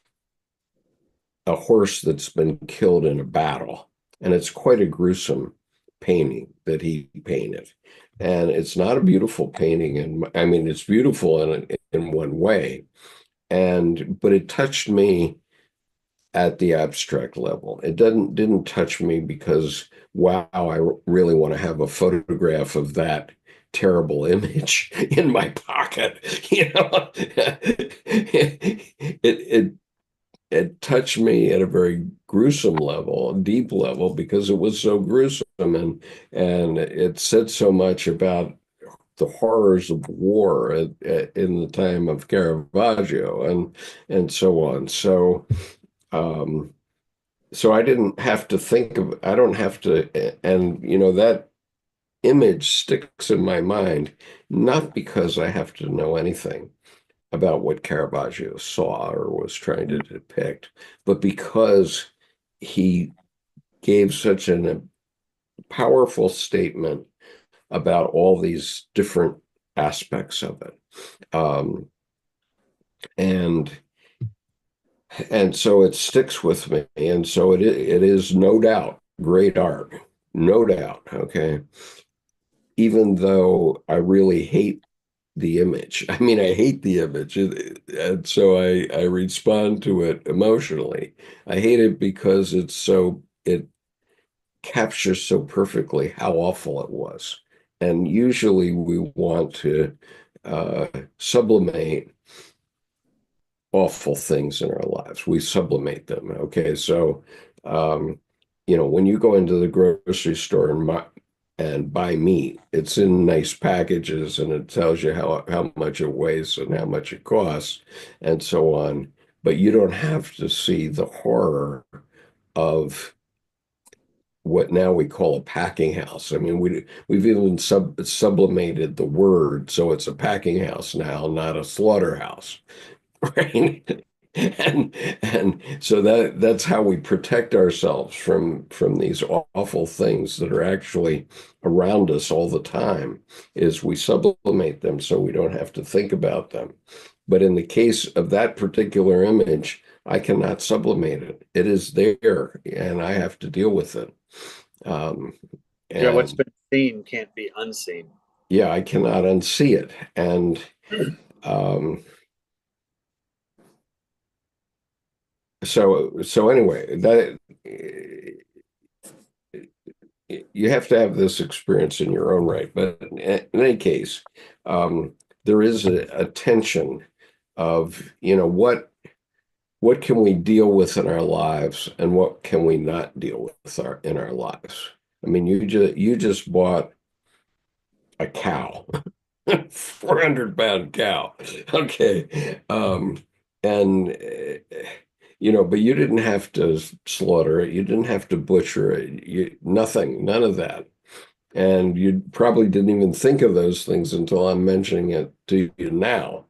a horse that's been killed in a battle. And it's quite a gruesome painting that he painted. And it's not a beautiful painting. And I mean, it's beautiful in one way. But it touched me at the abstract level. It didn't touch me because, wow, I really want to have a photograph of that terrible image in my pocket. It it touched me at a very gruesome level, a deep level, because it was so gruesome, and it said so much about the horrors of war in the time of Caravaggio and so on. Um, so I didn't have to think of, I don't have to, and that image sticks in my mind, not because I have to know anything about what Caravaggio saw or was trying to depict, but because he gave such a powerful statement about all these different aspects of it. Um, and and so it sticks with me. And so it is no doubt great art, no doubt. Okay. Even though I really hate the image. I mean, I hate the image, and so I respond to it emotionally. I hate it because it captures so perfectly how awful it was. And usually we want to uh, sublimate awful things in our lives. We sublimate them. Okay, so um, when you go into the grocery store and buy meat, it's in nice packages and it tells you how much it weighs and how much it costs and so on. But you don't have to see the horror of what now we call a packing house. I mean, we've even sublimated the word, so it's a packing house now, not a slaughterhouse. Right. And so that's how we protect ourselves from these awful things that are actually around us all the time, is we sublimate them so we don't have to think about them. But in the case of that particular image, I cannot sublimate it. It is there and I have to deal with it. Um, Yeah, what's and been seen can't be unseen. yeah, I cannot unsee it. And um, so anyway, that you have to have this experience in your own right. But in any case, um, there is a tension of, what can we deal with in our lives and what can we not deal with in our lives. I mean, you just bought a cow, 400-pound cow. Okay. And but you didn't have to slaughter it. You didn't have to butcher it. Nothing, none of that. And you probably didn't even think of those things until I'm mentioning it to you now.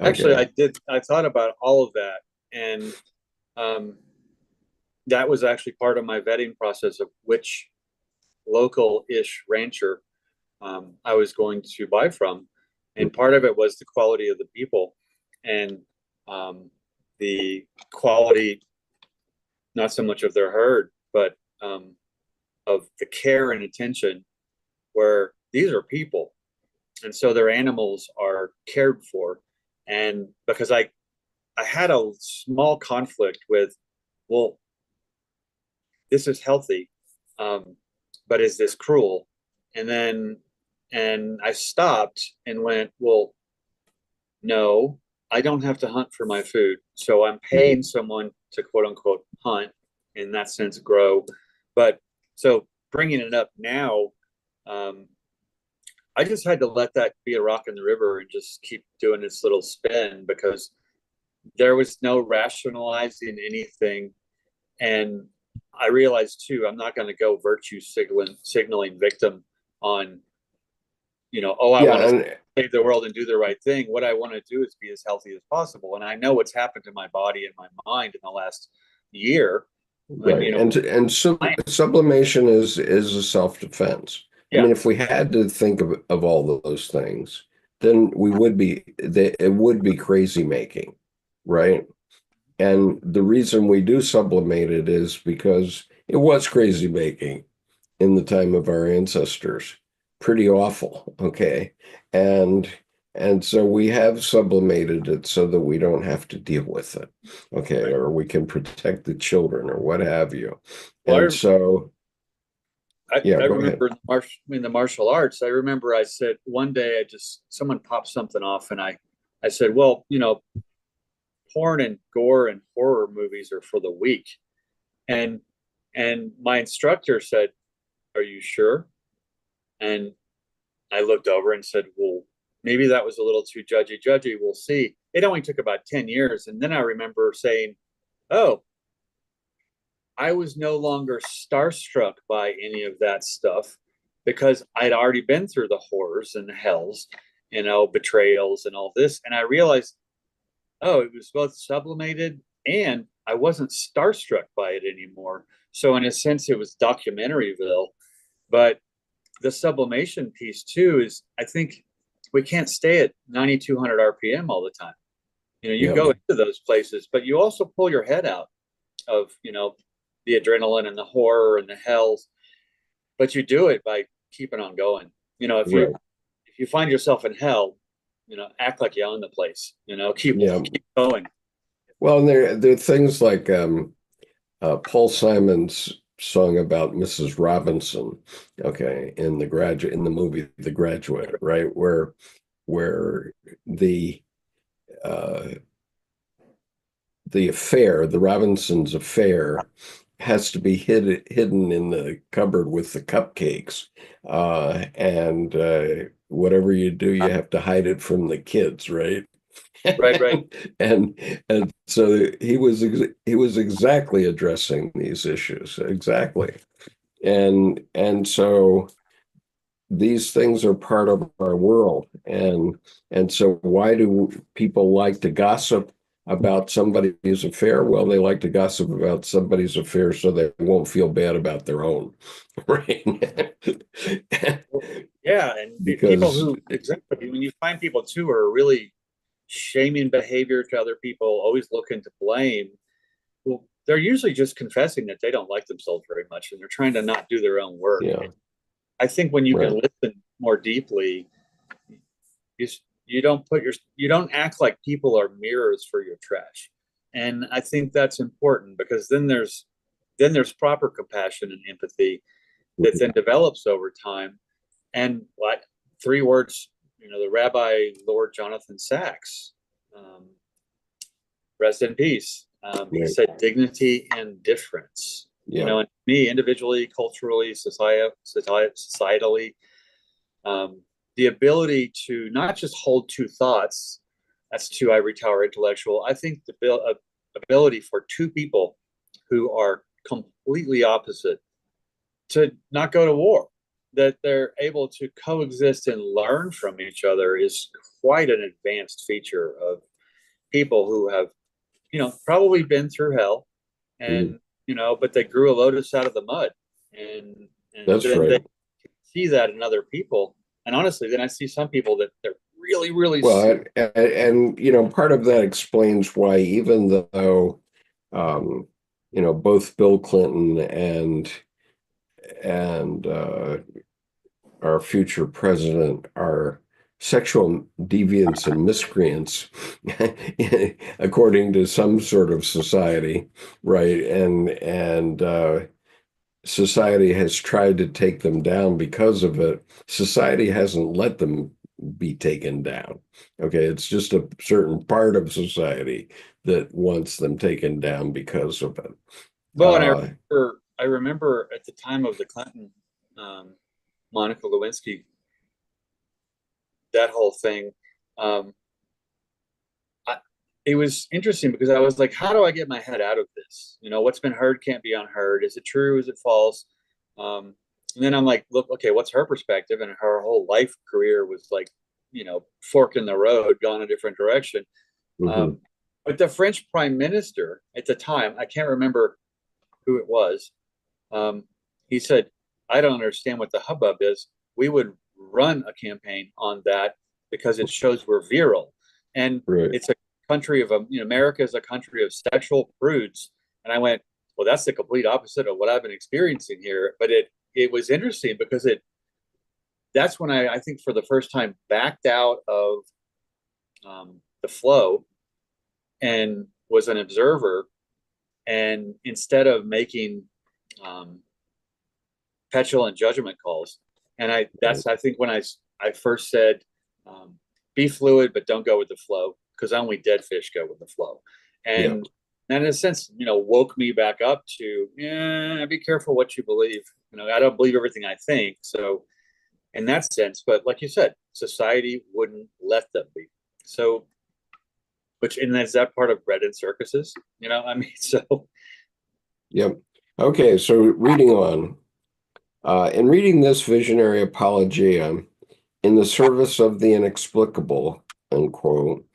Actually, Okay. I thought about all of that, and um, that was actually part of my vetting process of which local-ish rancher I was going to buy from, and part of it was the quality of the people and the quality, not so much of their herd, but of the care and attention. Where these are people, and so their animals are cared for, and because I had a small conflict with, well, this is healthy, um, but is this cruel? And then, and I stopped and went, well, no, I don't have to hunt for my food. So I'm paying someone to quote unquote hunt, in that sense, grow. But so bringing it up now, um, I just had to let that be a rock in the river and just keep doing this little spin because there was no rationalizing anything. And I realized too, I'm not going to go virtue signaling victim on, oh, I Yeah, want to and save the world and do the right thing. What I want to do is be as healthy as possible. And I know what's happened to my body and my mind in the last year. And, right. And sublimation is a self-defense. I yeah, mean, if we had to think of all those things, then it would be crazy making, right? And the reason we do sublimate it is because it was crazy making in the time of our ancestors. Pretty awful, okay? And and so we have sublimated it so that we don't have to deal with it, okay? right. Or we can protect the children or what have you. And Well, so, yeah, I go ahead. remember in the martial arts, I remember I said one day someone popped something off and I said, well, porn and gore and horror movies are for the weak. And my instructor said, are you sure? And I looked over and said, well, maybe that was a little too judgy. We'll see. It only took about 10 years. And then I remember saying, oh, I was no longer starstruck by any of that stuff because I'd already been through the horrors and the hells, betrayals and all this. And I realized, oh, it was both sublimated and I wasn't starstruck by it anymore. So in a sense, it was documentaryville. But the sublimation piece too is, I think we can't stay at 9,200 RPM all the time. You Yeah. go into those places, but you also pull your head out of, the adrenaline and the horror and the hells, but you do it by keeping on going. If Right. you find yourself in hell, act like you own the place, keep going. Well, and there are things like Paul Simon's song about Mrs. Robinson, okay, in the movie The Graduate, right, where uh, the affair, the Robinsons' affair, has to be hidden in the cupboard with the cupcakes, and whatever you do, you have to hide it from the kids, right? Right. and and so he was exactly addressing these issues exactly, and so these things are part of our world, and so why do people like to gossip about somebody's affair? Well, they like to gossip about somebody's affair so they won't feel bad about their own, right? Yeah, and people Because who exactly when you find people too who are really shaming behavior to other people, always looking to blame, well, they're usually just confessing that they don't like themselves very much and they're trying to not do their own work. yeah, I think when you can right, listen more deeply, you you don't act like people are mirrors for your trash. And I think that's important because then there's proper compassion and empathy that then develops over time. And what 3 words, the Rabbi Lord Jonathan Sachs, um, rest in peace. He right, said dignity and difference. yeah, And me individually, culturally, societally, um, the ability to not just hold two thoughts. That's two ivory tower intellectual. I think the ability for two people who are completely opposite to not go to war, that they're able to coexist and learn from each other is quite an advanced feature of people who have, probably been through hell mhm, and, but they grew a lotus out of the mud and that's then they right. see that in other people. And honestly, then I see some people that they're really, really Well, and part of that explains why, even though um, both Bill Clinton and our future president are sexual deviants and miscreants, according to some sort of society, right? And society has tried to take them down because of it. Society hasn't let them be taken down. Okay, it's just a certain part of society that wants them taken down because of it. well. And Uh, I remember at the time of the Clinton, um, Monica Lewinsky, that whole thing. Um, I, it was interesting because I was like, how do I get my head out of this? What's been heard can't be unheard. Is it true? Is it false? Um, and then I'm like, look, okay, what's her perspective? And her whole life career was like, fork in the road, gone a different direction. mhm, Um, but the French prime minister at the time, I can't remember who it was. Um, he said, I don't understand what the hubbub is. We would run a campaign on that because it shows we're virile. And right. it's a country of, America is a country of sexual prudes. And I went, well, that's the complete opposite of what I've been experiencing here. But it was interesting because that's when I think for the first time backed out of the flow and was an observer. And instead of making um, petulant judgment calls. And I think when I first said, be fluid, but don't go with the flow, because only dead fish go with the flow. Yeah. And in a sense, woke me back up to, yeah, be careful what you believe. I don't believe everything I think. So in that sense. But like you said, society wouldn't let them be. So, and is that part of bread and circuses? I mean, so. Yep. Okay, so reading on. In reading this visionary apologia, in the service of the inexplicable, unquote,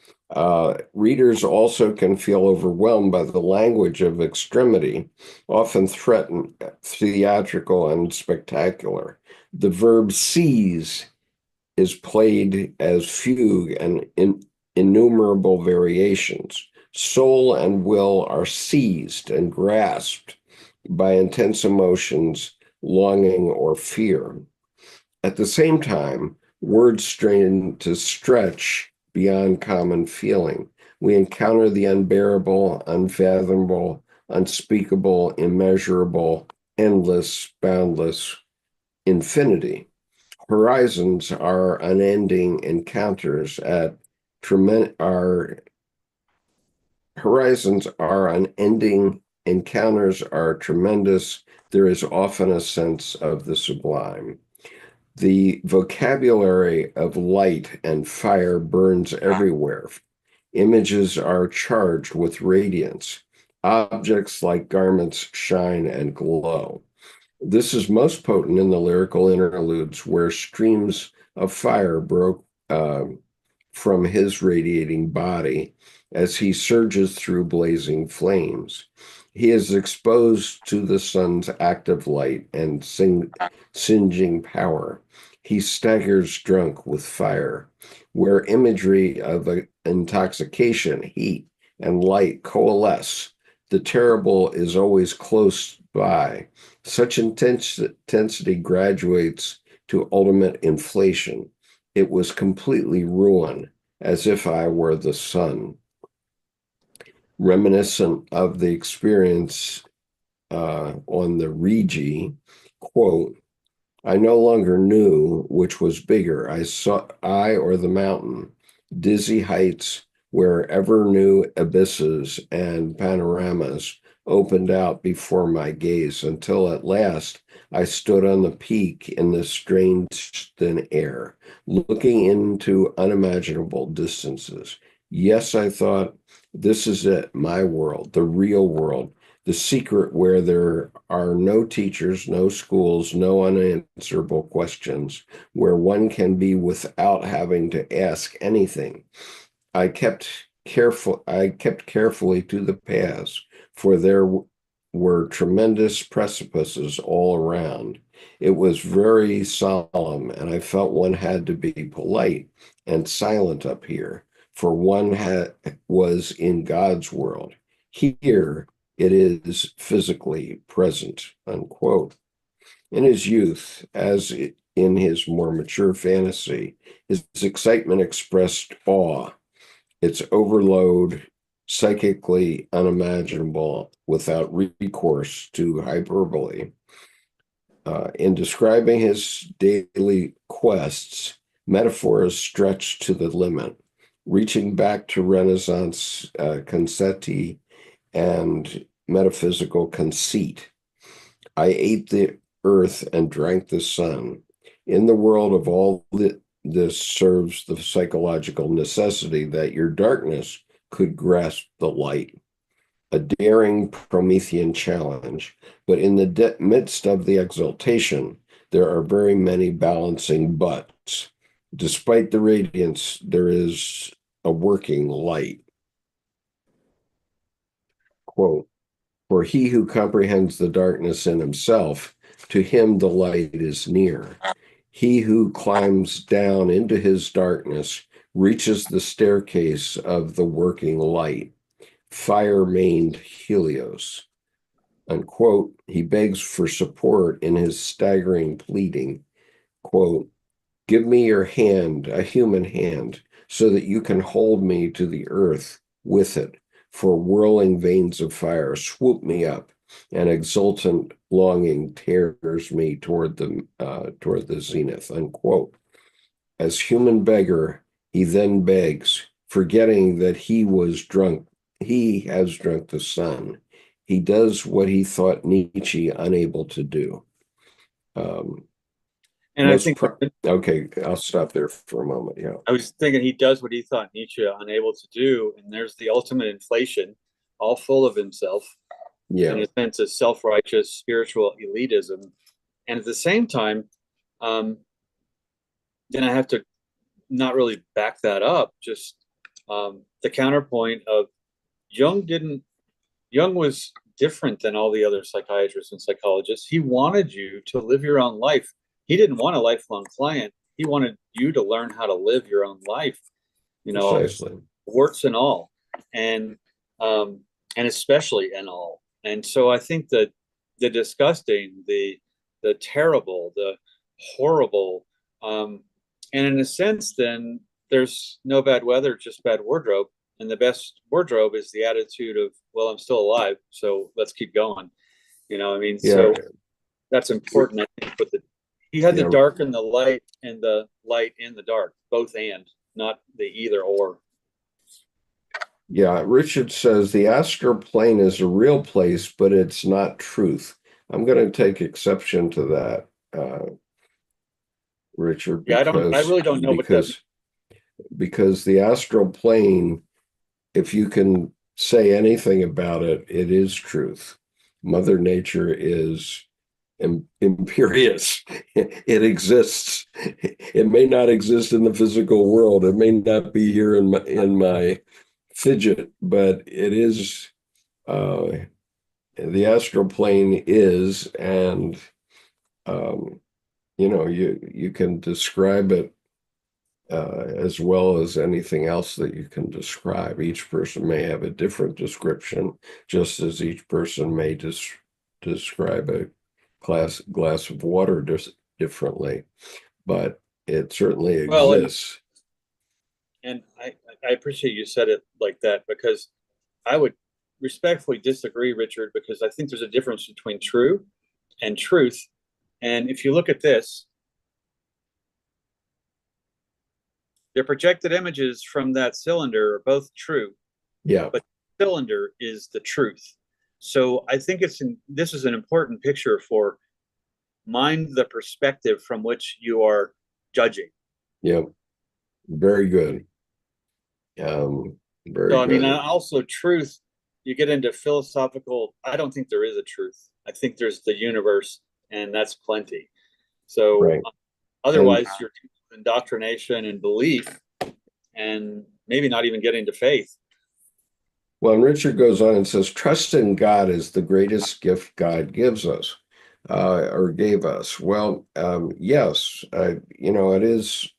readers also can feel overwhelmed by the language of extremity, often threatened, theatrical, and spectacular. The verb seize is played as fugue and in innumerable variations. Soul and will are seized and grasped by intense emotions, longing, or fear. At the same time, words strain to stretch beyond common feeling. We encounter the unbearable, unfathomable, unspeakable, immeasurable, endless, boundless infinity. Horizons are unending encounters at horizons are unending encounters are tremendous. There is often a sense of the sublime. The vocabulary of light and fire burns everywhere. Images are charged with radiance. Objects like garments shine and glow. This is most potent in the lyrical interludes where streams of fire broke from his radiating body as he surges through blazing flames. He is exposed to the sun's active light and singeing power. He staggers drunk with fire, where imagery of intoxication, heat, and light coalesce. The terrible is always close by. Such intensity graduates to ultimate inflation. It was completely ruin, as if I were the sun. Reminiscent of the experience on the Rigi, quote, I no longer knew which was bigger, I or the mountain, dizzy heights where ever new abysses and panoramas opened out before my gaze until at last I stood on the peak in the strange thin air, looking into unimaginable distances. Yes, I thought, this is it, my world, the real world, the secret where there are no teachers, no schools, no unanswerable questions, where one can be without having to ask anything. I kept carefully to the paths, for there were tremendous precipices all around. It was very solemn, and I felt one had to be polite and silent up here, for one was in God's world. Here it is physically present, unquote. In his youth, as in his more mature fantasy, his excitement expressed awe, its overload psychically unimaginable without recourse to hyperbole. In describing his daily quests, metaphors stretched to the limit, reaching back to Renaissance concetti and metaphysical conceit. I ate the earth and drank the sun. In the world of all this serves the psychological necessity that your darkness could grasp the light. A daring Promethean challenge, but in the midst of the exaltation, there are very many balancing buts. Despite the radiance, there is a working light. Quote, for he who comprehends the darkness in himself, to him the light is near. He who climbs down into his darkness reaches the staircase of the working light, fire-maned Helios. Unquote, he begs for support in his staggering pleading, quote, give me your hand, a human hand, so that you can hold me to the earth with it, for whirling veins of fire swoop me up, and exultant longing tears me toward the zenith, unquote. As human beggar, he then begs, forgetting that he has drunk the sun. He does what he thought Nietsche unable to do. And I think okay, I'll stop there for a moment. Yeah. I was thinking he does what he thought Nietzsche unable to do, and there's the ultimate inflation, all full of himself, Yeah. in a sense of self-righteous spiritual elitism. And at the same time, then I have to not really back that up, just the counterpoint of Jung was different than all the other psychiatrists and psychologists. He wanted you to live your own life. He didn't want a lifelong client. He wanted you to learn how to live your own life, Precisely. warts and all, and especially and all. And so I think that the disgusting, the terrible, the horrible, and in a sense, then there's no bad weather, just bad wardrobe. And the best wardrobe is the attitude of, well, I'm still alive, so let's keep going. So that's important, I think. But he had the dark and the light and the light in the dark, both and, not the either or. Yeah, Richard says the astral plane is a real place, but it's not truth. I'm going to take exception to that, Richard. Yeah, I really don't know because the astral plane, if you can say anything about it, it is truth. Mother Nature is imperious. It exists. It may not exist in the physical world. It may not be here in my fidget, but it is. The astral plane is, and you can describe it as well as anything else that you can describe. Each person may have a different description, just as each person may describe a glass of water differently, but it certainly exists. And I appreciate you said it like that, because I would respectfully disagree, Richard, because I think there's a difference between true and truth. And if you look at this, the projected images from that cylinder are both true. Yeah. But the cylinder is the truth. So I think this is an important picture for mind the perspective from which you are judging. Yeah. Very good. Very so, good. Also truth, you get into philosophical, I don't think there is a truth. I think there's the universe, and that's plenty. So right. Otherwise, you're indoctrination and belief, and maybe not even getting to faith. Well, and Richard goes on and says, trust in God is the greatest gift God gives us, or gave us. Well, yes, it is.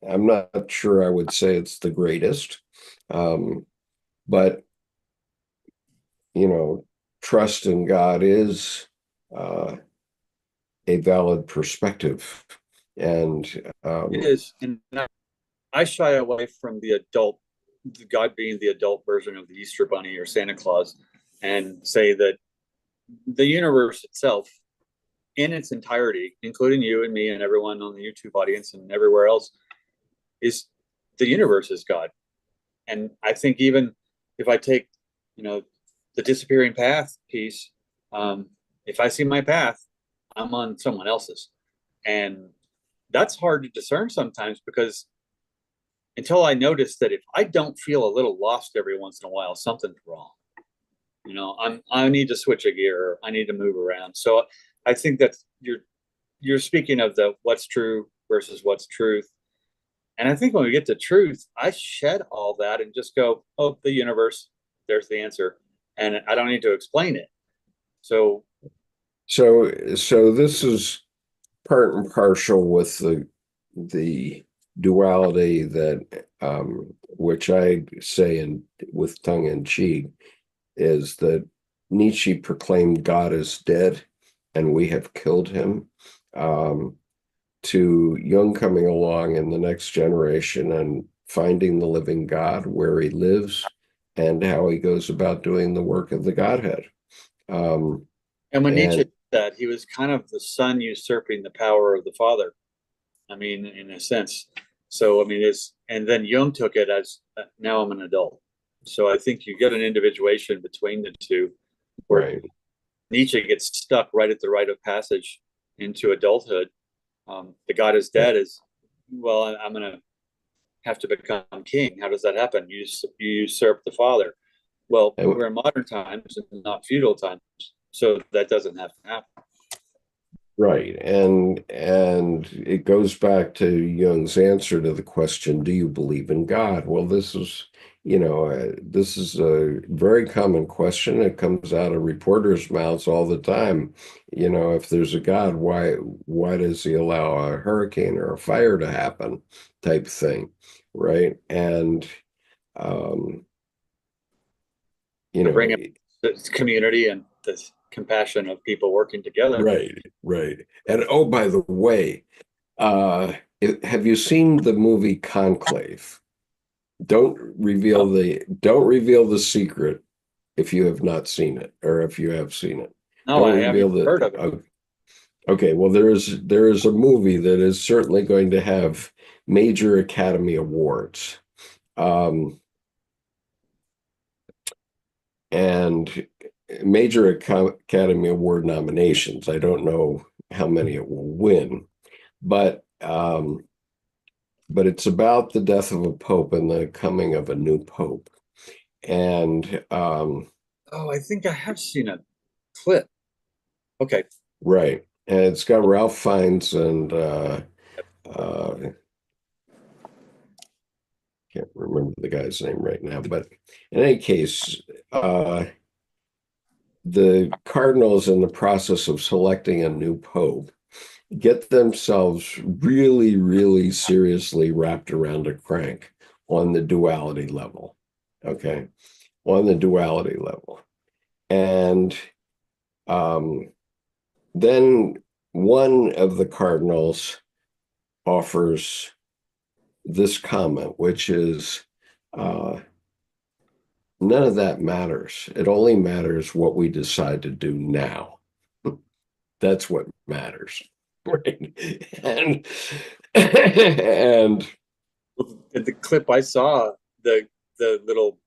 I'm not sure I would say it's the greatest, but, trust in God is a valid perspective. And it is. And I shy away from God being the adult version of the Easter Bunny or Santa Claus, and say that the universe itself, in its entirety, including you and me and everyone on the YouTube audience and everywhere else, is the universe is God. And I think even if I take, the disappearing path piece, if I see my path, I'm on someone else's. And that's hard to discern sometimes, because until I notice that if I don't feel a little lost every once in a while, something's wrong. I need to switch a gear. I need to move around. So I think that you're speaking of the what's true versus what's truth. And I think when we get to truth, I shed all that and just go, oh, the universe, there's the answer. And I don't need to explain it. So this is part and parcel with the duality that which I say with tongue in cheek, is that Nietzsche proclaimed God is dead and we have killed him, to Jung coming along in the next generation and finding the living God where he lives and how he goes about doing the work of the Godhead. And when Nietzsche did that, he was kind of the son usurping the power of the father. In a sense. So, and then Jung took it as, now I'm an adult. So I think you get an individuation between the two, where Nietzsche gets stuck right at the rite of passage into adulthood. The God is dead is, well, I'm going to have to become king. How does that happen? You usurp the father. Well, And we're in modern times and not feudal times, so that doesn't have to happen. right. And it goes back to Jung's answer to the question, do you believe in God? Well, this is a very common question. It comes out of reporters' mouths all the time. If there's a God, why does he allow a hurricane or a fire to happen type thing, right? And um, you To know, bring up this community and this compassion of people working together. right, right. And oh, by the way, have you seen the movie Conclave? Don't reveal the secret if you have not seen it, or if you have seen it. No, Don't I haven't reveal heard of it. okay, well, there is a movie that is certainly going to have major Academy Awards. Um, and major Academy Award nominations. I don't know how many it will win, but it's about the death of a pope and the coming of a new pope. And Oh, I think I have seen a clip. Okay. right, and it's got Ralph Fiennes and uh, can't remember the guy's name right now, but in any case, the cardinals in the process of selecting a new pope get themselves really, really seriously wrapped around a crank on the duality level. Okay. On the duality level. And then one of the cardinals offers this comment, which is none of that matters. It only matters what we decide to do now. That's what matters. Right. And and The clip I saw, the little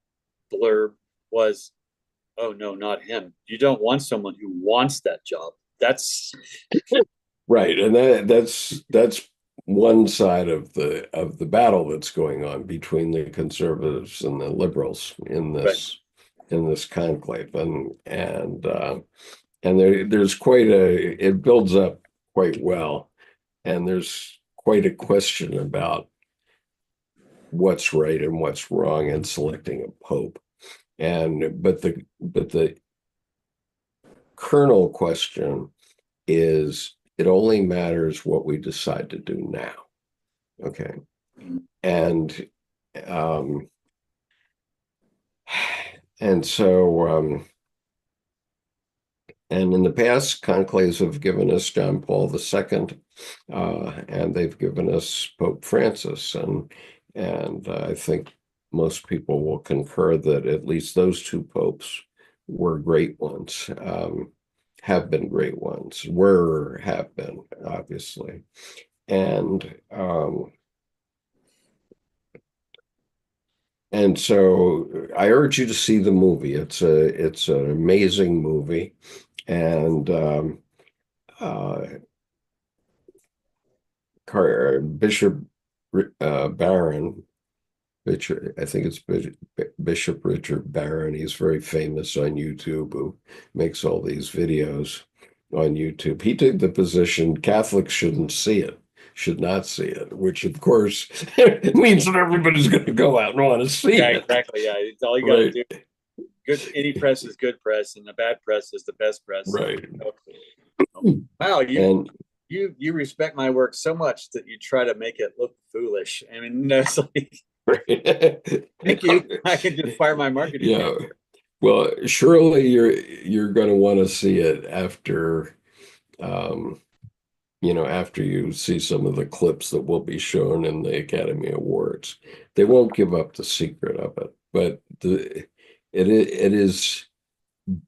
blurb was, "Oh no, not him. You don't want someone who wants that job." That's right, and that's one side of the battle that's going on between the conservatives and the liberals in right. this conclave, and there's it builds up quite well, and there's quite a question about what's right and what's wrong in selecting a pope, but the kernel question is it only matters what we decide to do now. Okay. And um and so and in the past, conclaves have given us John Paul II, and they've given us Pope Francis, and I think most people will concur that at least those two popes were great ones, have been great ones, have been, obviously. And so I urge you to see the movie. It's an amazing movie, and uh, Bishop Barron, I think it's Bishop Richard Barron. He's very famous on YouTube, who makes all these videos on YouTube. He took the position Catholics should not see it, which of course means that everybody's going to go out and want to see Yeah, it. exactly. Yeah, it's all you got to Right, do. Good, any press is good press, and the bad press is the best press. right. Wow, And you respect my work so much that you try to make it look foolish. I mean, that's like, thank you. I can just fire my marketing. yeah, well, surely you're going to want to see it after um, after you see some of the clips that will be shown in the Academy Awards. They won't give up the secret of it, but it is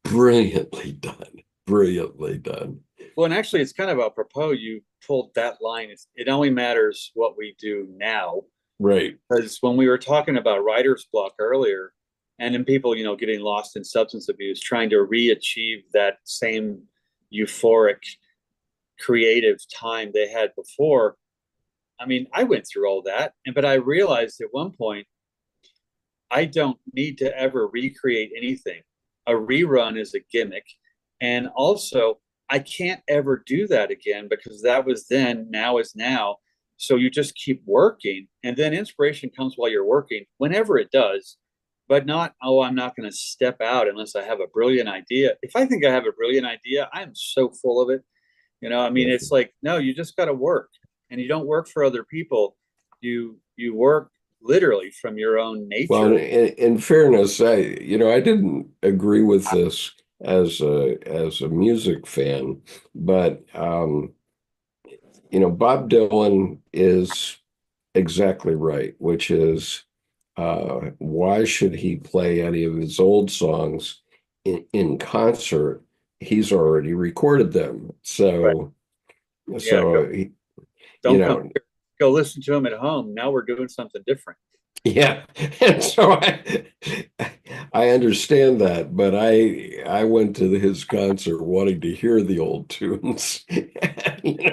brilliantly done, brilliantly done. Well, and actually, it's kind of apropos you pulled that line. It only matters what we do now. Right. Because when we were talking about writer's block earlier, and in people, getting lost in substance abuse, trying to re-achieve that same euphoric creative time they had before. I mean, I went through all that, but I realized at one point I don't need to ever recreate anything. A rerun is a gimmick. And also, I can't ever do that again because that was then, now is now. So you just keep working. And then inspiration comes while you're working, whenever it does, but not, oh, I'm not going to step out unless I have a brilliant idea. If I think I have a brilliant idea, I'm so full of it. I mean, it's like, no, you just got to work, and you don't work for other people. You work literally from your own Well, nature. in fairness, I didn't agree with this as a music fan, but Bob Dylan is exactly right, which is why should he play any of his old songs in concert? He's already recorded them. Right. So, Yeah. so he, you Don't come know, here. Go listen to them at home. Now we're doing something different. yeah. And so I understand that, but I went to his concert wanting to hear the old tunes. you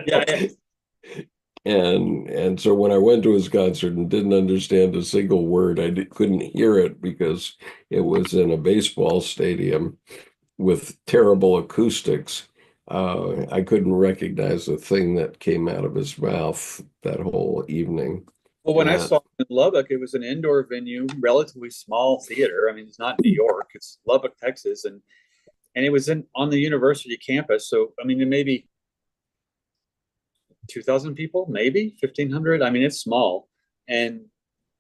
Yeah. know, and so when I went to his concert and didn't understand a single word, couldn't hear it because it was in a baseball stadium with terrible acoustics. I couldn't recognize a thing that came out of his mouth that whole evening. Well, when I And saw him in Lubbock, it was an indoor venue, relatively small theater. I mean, it's not New York; it's Lubbock, Texas, and it was in on the university campus. So, I mean, there may be 2,000 people, maybe 1,500. I mean, it's small, and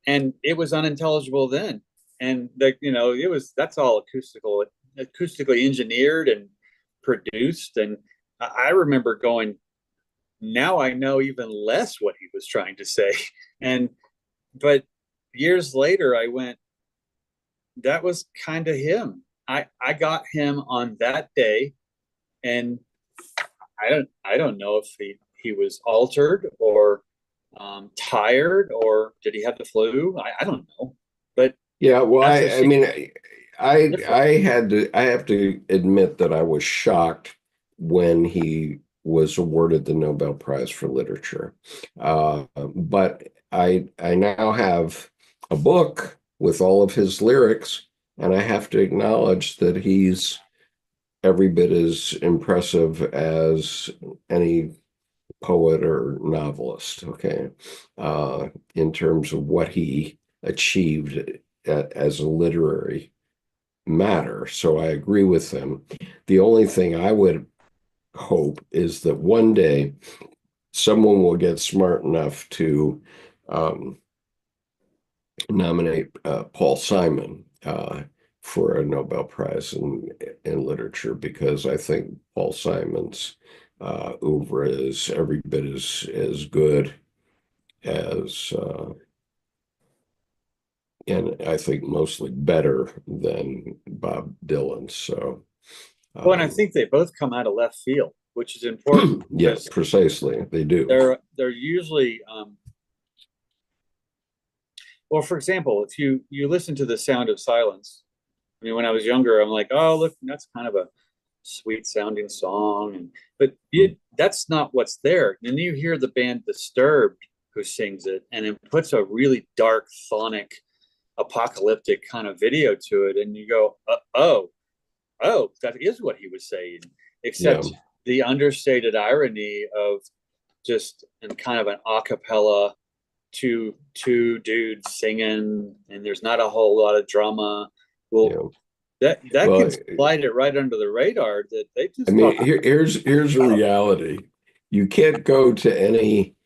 and it was unintelligible then. And it was that's all acoustically engineered and produced. And I remember going, now I know even less what he was trying to say. And but years later, I went, that was kind of him. I got him on that day, and I don't know if he was altered or tired, or did he have the flu? I don't know, but yeah, well, as a I mean, different. I have to admit that I was shocked when he was awarded the Nobel Prize for Literature. But I now have a book with all of his lyrics, and I have to acknowledge that he's every bit as impressive as any poet or novelist, okay, in terms of what he achieved as a literary matter. So I agree with him. The only thing I would hope is that one day someone will get smart enough to um, nominate Paul Simon for a Nobel Prize in literature, because I think Paul Simon's oeuvre is every bit as good as and I think mostly better than Bob Dylan. So Well, and I um, think they both come out of left field, which is important yeah, because precisely, they do. they're usually well, for example, if you listen to The Sound of Silence. I mean, when I was younger, I'm like, oh, look, that's kind of a sweet sounding song, that's not what's there. And then you hear the band Disturbed who sings it, and it puts a really dark, phonic, apocalyptic kind of video to it, and you go, oh, that is what he was saying, Yeah, except the understated irony of just in kind of an a cappella, two dudes singing, and there's not a whole lot of drama. Well, yeah. that Well, can slide it right under the radar that they I just talk mean, here's a about. reality. You can't go to any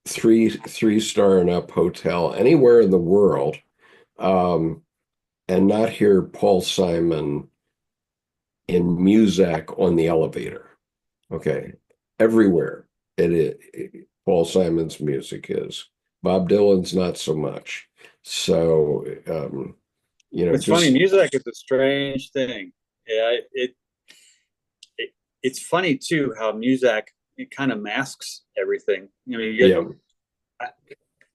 three-star and up hotel anywhere in the world um, and not hear Paul Simon in Muzak on the elevator. Okay, everywhere Paul Simon's music is. Bob Dylan's not so much. So It's funny, just music is a strange thing. Yeah, it it's funny too how music, it kind of masks everything. I mean, yeah, I,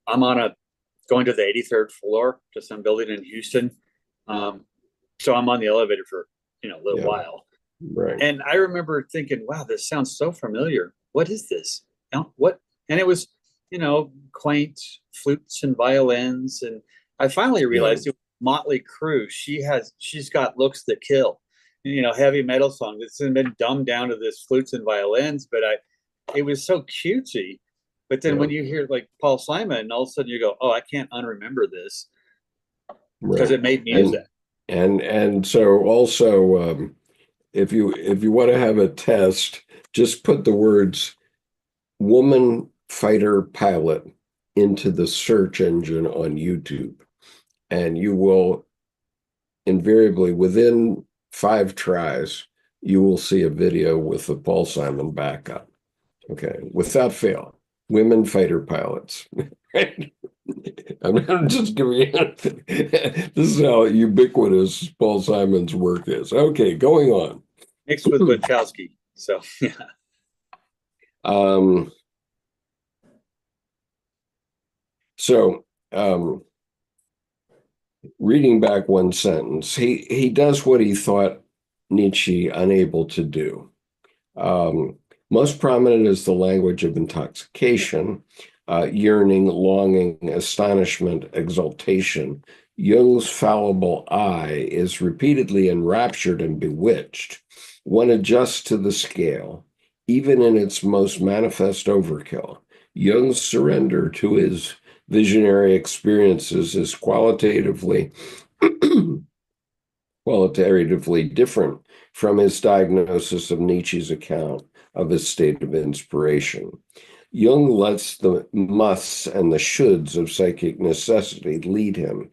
I'm on a going to the 83rd floor to some building in Houston. So I'm on the elevator for a little yeah, while. right. And I remember thinking, wow, this sounds so familiar. what is this? What? And it was, quaint flutes and violins. And I finally Yeah. realized it was Motley Crue. She's got looks that kill. Heavy metal songs. It's been dumbed down to this flutes and violins, but it was so cutesy. But then Yeah. when you hear like Paul Simon, all of a sudden you go, oh, I can't unremember this because Right. it made music. And so also, if you want to have a test, just put the words woman fighter pilot into the search engine on YouTube, and you will invariably, within 5 tries, you will see a video with the Paul Simon backup. Okay, without fail, women fighter pilots. Right? I'm just giving you, this is how ubiquitous Paul Simon's work is. Okay, going on. Mixed with Wachowski. So yeah. Um, so reading back one sentence, he does what he thought Nietzsche unable to do. Um, Most prominent is the language of intoxication, yearning, longing, astonishment, exultation. Jung's fallible eye is repeatedly enraptured and bewitched. One adjusts to the scale, even in its most manifest overkill. Jung's surrender to his visionary experiences is qualitatively different from his diagnosis of Nietzsche's account of his state of inspiration. Jung lets the musts and the shoulds of psychic necessity lead him.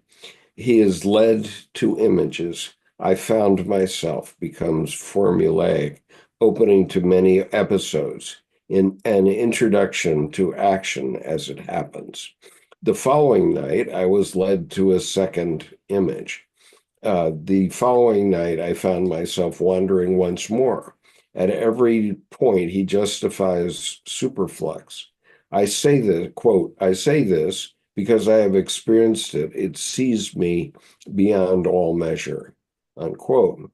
He is led to images. I found myself becomes formulaic, opening to many episodes in an introduction to action as it happens. The following night, I was led to a second image. The following night, I found myself wandering once more. At every point, he justifies superflux. I say this, quote, I say this because I have experienced it. It seized me beyond all measure, unquote.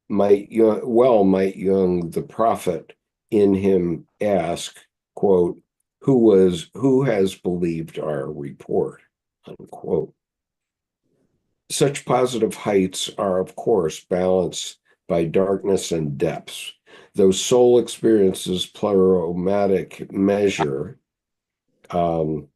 Might Jung, the prophet in him, ask, quote, who has believed our report, unquote. Such positive heights are, of course, balanced by darkness and depths. Though soul experiences pleromatic measure, um,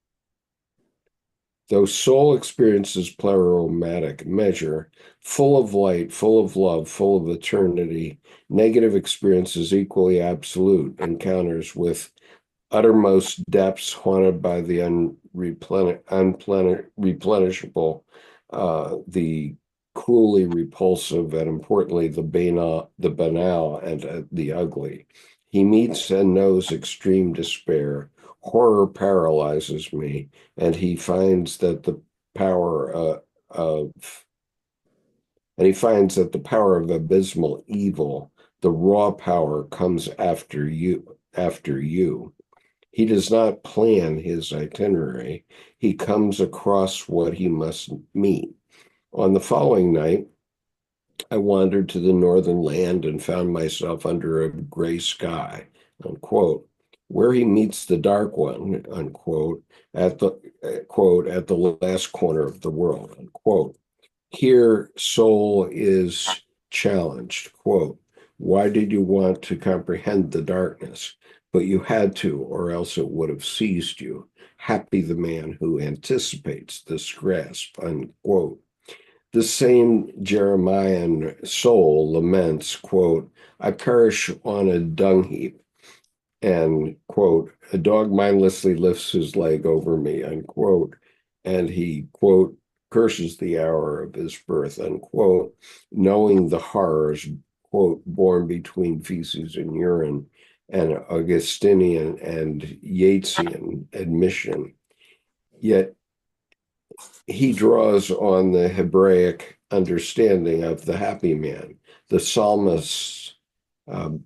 though soul experiences pleromatic measure, full of light, full of love, full of eternity, negative experiences equally absolute, encounters with uttermost depths haunted by the unreplenishable, the cruelly repulsive, and importantly, the banal and the ugly. He meets and knows extreme despair. Horror paralyzes me, and he finds that the power of and he finds that the power of abysmal evil, the raw power, comes after you. After you. He does not plan his itinerary. He comes across what he must meet. On the following night, I wandered to the northern land and found myself under a gray sky, unquote, where he meets the dark one, unquote, at the at the last corner of the world, unquote. Here, soul is challenged, quote, why did you want to comprehend the darkness? But you had to, or else it would have seized you. Happy the man who anticipates this grasp, unquote. The same Jeremiah soul laments, quote, I perish on a dung heap, and, quote, a dog mindlessly lifts his leg over me, unquote, and he, quote, curses the hour of his birth, unquote, knowing the horrors, quote, born between feces and urine, and Augustinian and Yeatsian admission. Yet he draws on the Hebraic understanding of the happy man, the psalmist's um,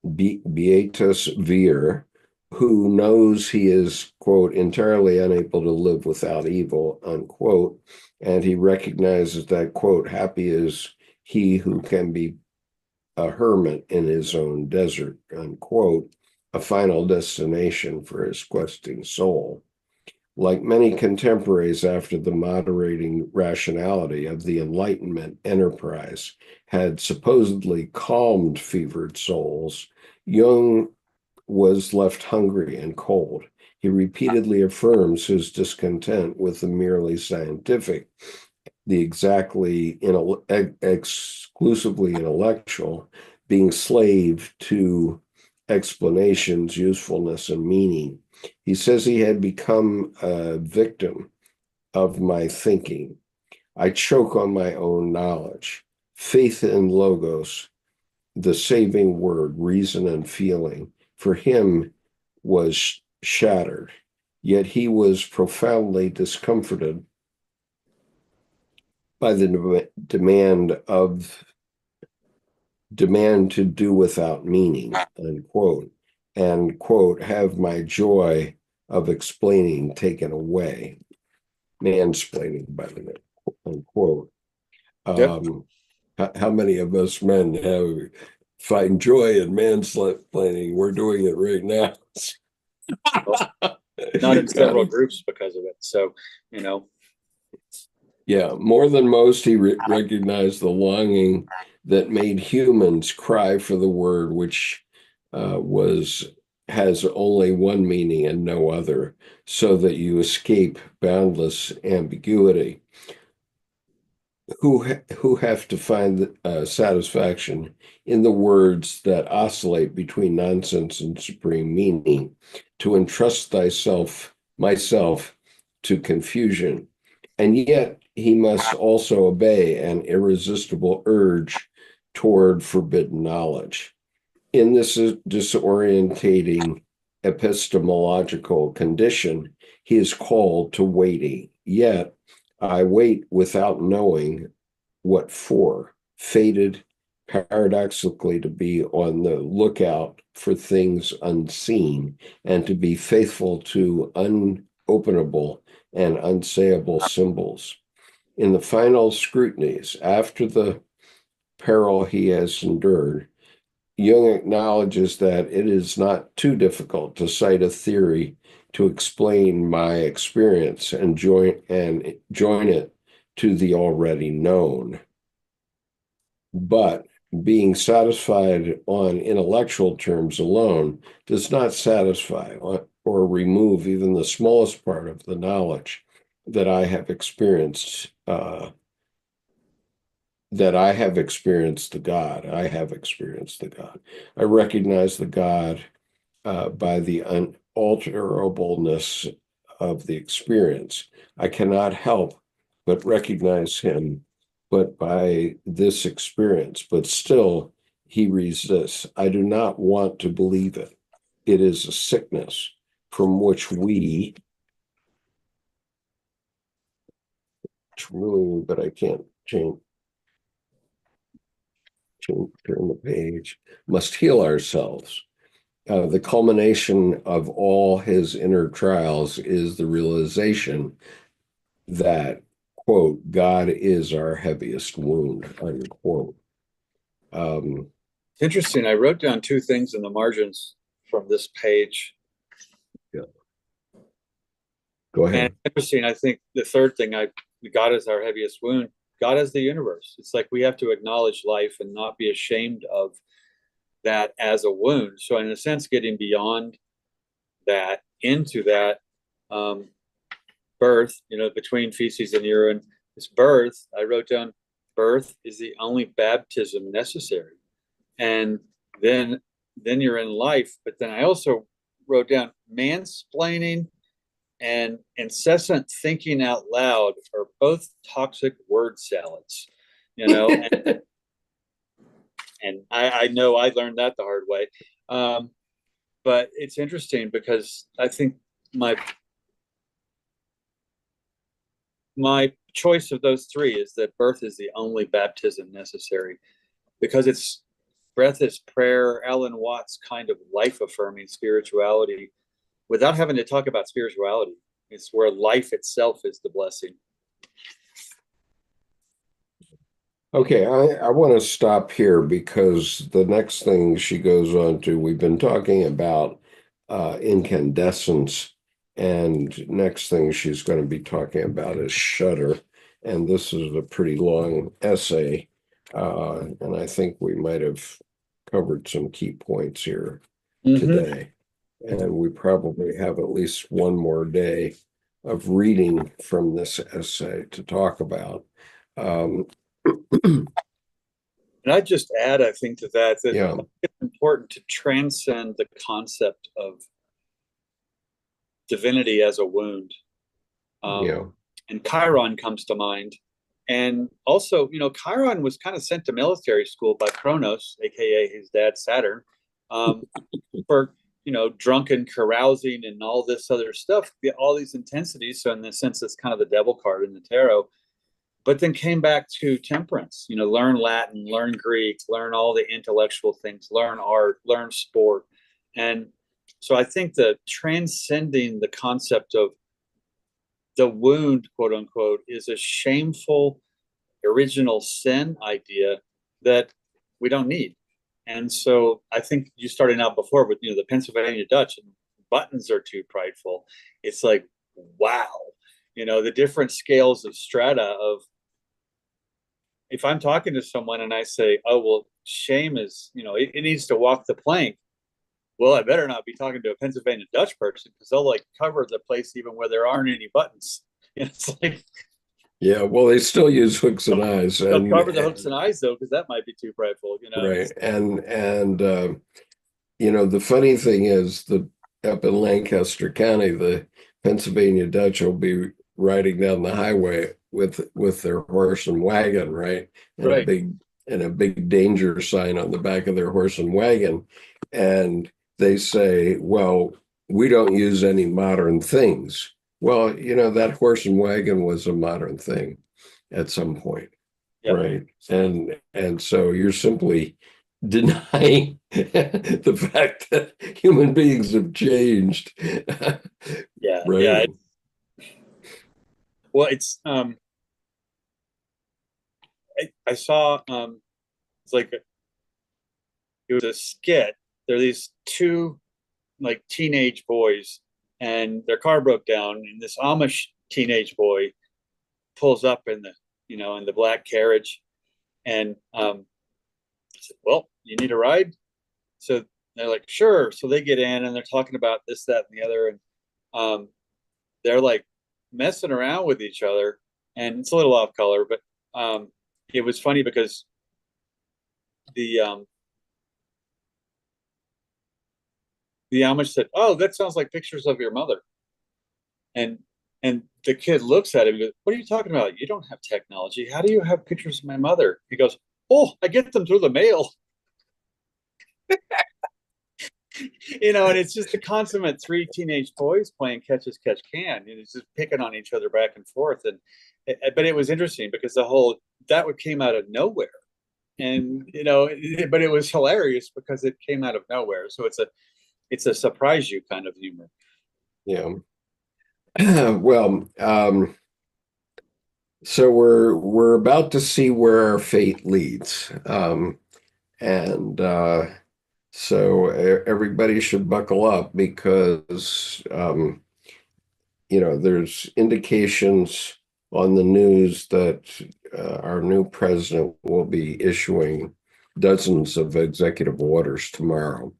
Beatus Vir, who knows he is, quote, entirely unable to live without evil, unquote, and he recognizes that, quote, happy is he who can be a hermit in his own desert, unquote. a final destination for his questing soul. Like many contemporaries after the moderating rationality of the Enlightenment enterprise had supposedly calmed fevered souls, Jung was left hungry and cold. He repeatedly affirms his discontent with the merely scientific, the exclusively intellectual, being slave to explanations, usefulness, and meaning. He says he had become a victim of my thinking. I choke on my own knowledge. Faith in logos, the saving word, reason and feeling, for him was shattered. Yet he was profoundly discomforted by the demand to do without meaning, unquote, and, quote, have my joy of explaining taken away, mansplaining, by the way, unquote. Yep. How many of us men find joy in mansplaining? We're doing it right now. Not in several groups because of it. So, you know. Yeah, more than most, he recognized the longing that made humans cry for the word, which has only one meaning and no other, so that you escape boundless ambiguity. Who have to find satisfaction in the words that oscillate between nonsense and supreme meaning, to entrust myself, to confusion. And yet he must also obey an irresistible urge toward forbidden knowledge. In this disorientating epistemological condition, he is called to waiting. Yet I wait without knowing what for, fated paradoxically to be on the lookout for things unseen and to be faithful to unopenable and unsayable symbols. In the final scrutinies, after the peril he has endured, Jung acknowledges that it is not too difficult to cite a theory to explain my experience and join it to the already known. But being satisfied on intellectual terms alone does not satisfy or remove even the smallest part of the knowledge that I have experienced. That I have experienced the God. I have experienced the God. I recognize the God by the unalterableness of the experience. I cannot help but recognize him, but by this experience, but still he resists. I do not want to believe it. It is a sickness from which but I can't turn the page, must heal ourselves. The culmination of all his inner trials is the realization that, quote, God is our heaviest wound, unquote. It's interesting. I wrote down two things in the margins from this page. Yeah. Go ahead. And interesting, I think the third thing, God is our heaviest wound. God is the universe. It's like we have to acknowledge life and not be ashamed of that as a wound. So in a sense, getting beyond that, into that birth, between feces and urine, this birth, I wrote down, birth is the only baptism necessary. And then you're in life. But then I also wrote down mansplaining and incessant thinking out loud are both toxic word salads, and I know I learned that the hard way. But it's interesting because I think my choice of those three is that birth is the only baptism necessary, because breath is prayer, Alan Watts kind of life affirming spirituality without having to talk about spirituality. It's where life itself is the blessing. Okay, I want to stop here because the next thing she goes on to, we've been talking about incandescence. And next thing she's going to be talking about is shutter. And this is a pretty long essay. And I think we might have covered some key points here today. And we probably have at least one more day of reading from this essay to talk about. And I'd just add, I think, to that Yeah, it's important to transcend the concept of divinity as a wound. yeah, And Chiron comes to mind. And also, Chiron was kind of sent to military school by Kronos, aka his dad Saturn, for drunken carousing and all this other stuff, all these intensities. So in this sense, it's kind of the devil card in the tarot. But then came back to temperance. Learn Latin, learn Greek, learn all the intellectual things, learn art, learn sport. And so I think that transcending the concept of the wound, quote unquote, is a shameful original sin idea that we don't need. And so I think you starting out before with the Pennsylvania Dutch, and buttons are too prideful. It's like, wow, the different scales of strata of, if I'm talking to someone and I say, oh, well, shame is, it needs to walk the plank. Well, I better not be talking to a Pennsylvania Dutch person, because they'll like cover the place even where there aren't any buttons. It's like, yeah. Well, they still use hooks and eyes, they'll and cover the hooks and eyes though, because that might be too prideful, right, and the funny thing is that up in Lancaster County, the Pennsylvania Dutch will be riding down the highway with their horse and wagon, right? And Right. a big danger sign on the back of their horse and wagon. And they say, well, we don't use any modern things. Well, that horse and wagon was a modern thing at some point, Yep. right? And so you're simply denying the fact that human beings have changed. Yeah. Right. Well, it's I saw it's like it was a skit. There are these two like teenage boys, and their car broke down, and this Amish teenage boy pulls up in the black carriage, and I said, well, you need a ride? So they're like, sure. So they get in and they're talking about this, that, and the other, and they're like messing around with each other, and it's a little off color, but it was funny because the the Amish said, "Oh, that sounds like pictures of your mother," and and the kid looks at him and goes, "What are you talking about? You don't have technology. How do you have pictures of my mother?" He goes, "Oh, I get them through the mail." And it's just the consummate three teenage boys playing catch as catch can. It's just picking on each other back and forth. And but it was interesting because that came out of nowhere, and but it was hilarious because it came out of nowhere. So it's a surprise you kind of humor. Yeah. Well, so we're about to see where our fate leads. And so everybody should buckle up because there's indications on the news that our new president will be issuing dozens of executive orders tomorrow.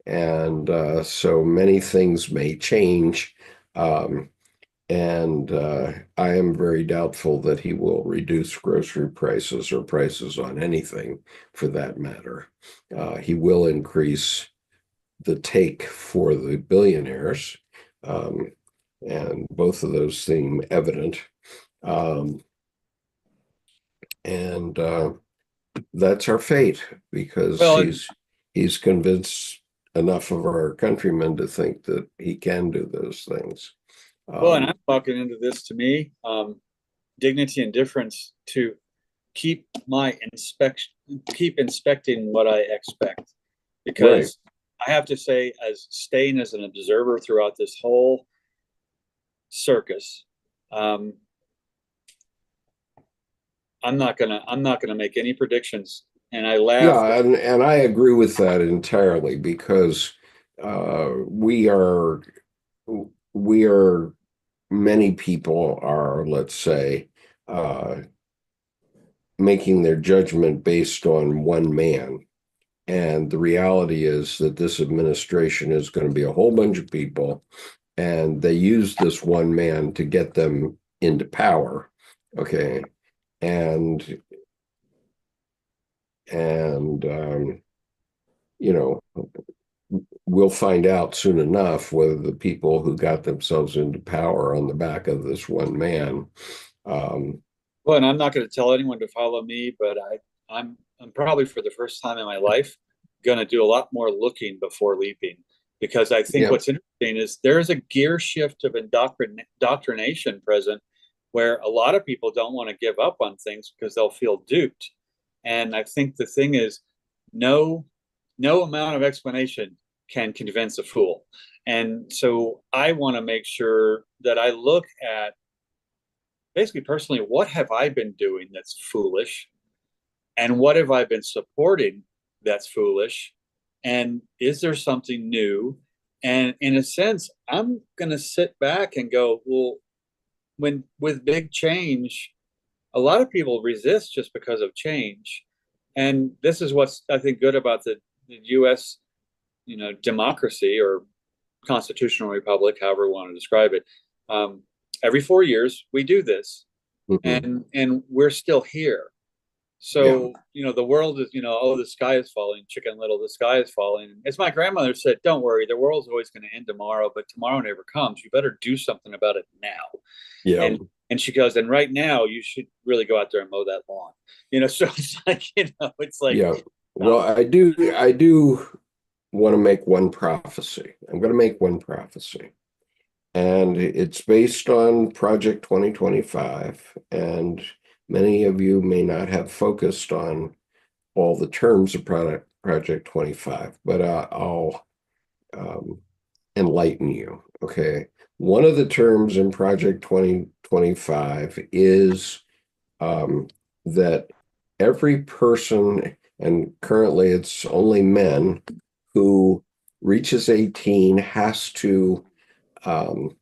And so many things may change. And I am very doubtful that he will reduce grocery prices or prices on anything for that matter. He will increase the take for the billionaires. And both of those seem evident. Um, and that's our fate because Well, he's convinced enough of our countrymen to think that he can do those things. and I'm talking into this to me, dignity and difference to keep inspecting what I expect, because Right. I have to say, as staying as an observer throughout this whole circus, I'm not gonna make any predictions. And I laugh. Yeah, and I agree with that entirely because we are, we are, many people are, let's say, making their judgment based on one man. And the reality is that this administration is going to be a whole bunch of people, and they use this one man to get them into power. Okay. And, and, you know, we'll find out soon enough whether the people who got themselves into power on the back of this one man. Well, and I'm not going to tell anyone to follow me, but I'm probably for the first time in my life going to do a lot more looking before leaping, because I think Yeah, what's interesting is there is a gear shift of indoctrination present, where a lot of people don't want to give up on things because they'll feel duped. And I think the thing is, no, no amount of explanation can convince a fool. And so I want to make sure that I look at, basically, personally, what have I been doing that's foolish? And what have I been supporting that's foolish? And is there something new? And in a sense, I'm going to sit back and go, well, when with big change, a lot of people resist just because of change. And this is what's, I think, good about the U.S., democracy, or constitutional republic, however we want to describe it. Um, every 4 years, we do this, mhm, and we're still here. yeah, So, the world is, oh, the sky is falling, Chicken Little, the sky is falling. As my grandmother said, don't worry, the world's always going to end tomorrow, but tomorrow never comes. You better do something about it now. yeah, And she goes, and right now you should really go out there and mow that lawn. So it's like, it's like, yeah. stop. Well, I do want to make one prophecy. I'm going to make one prophecy. And it's based on Project 2025. And many of you may not have focused on all the terms of Project 25, but I'll um, enlighten you. Okay. One of the terms in Project 2025 is that every person, and currently it's only men, who reaches 18 um,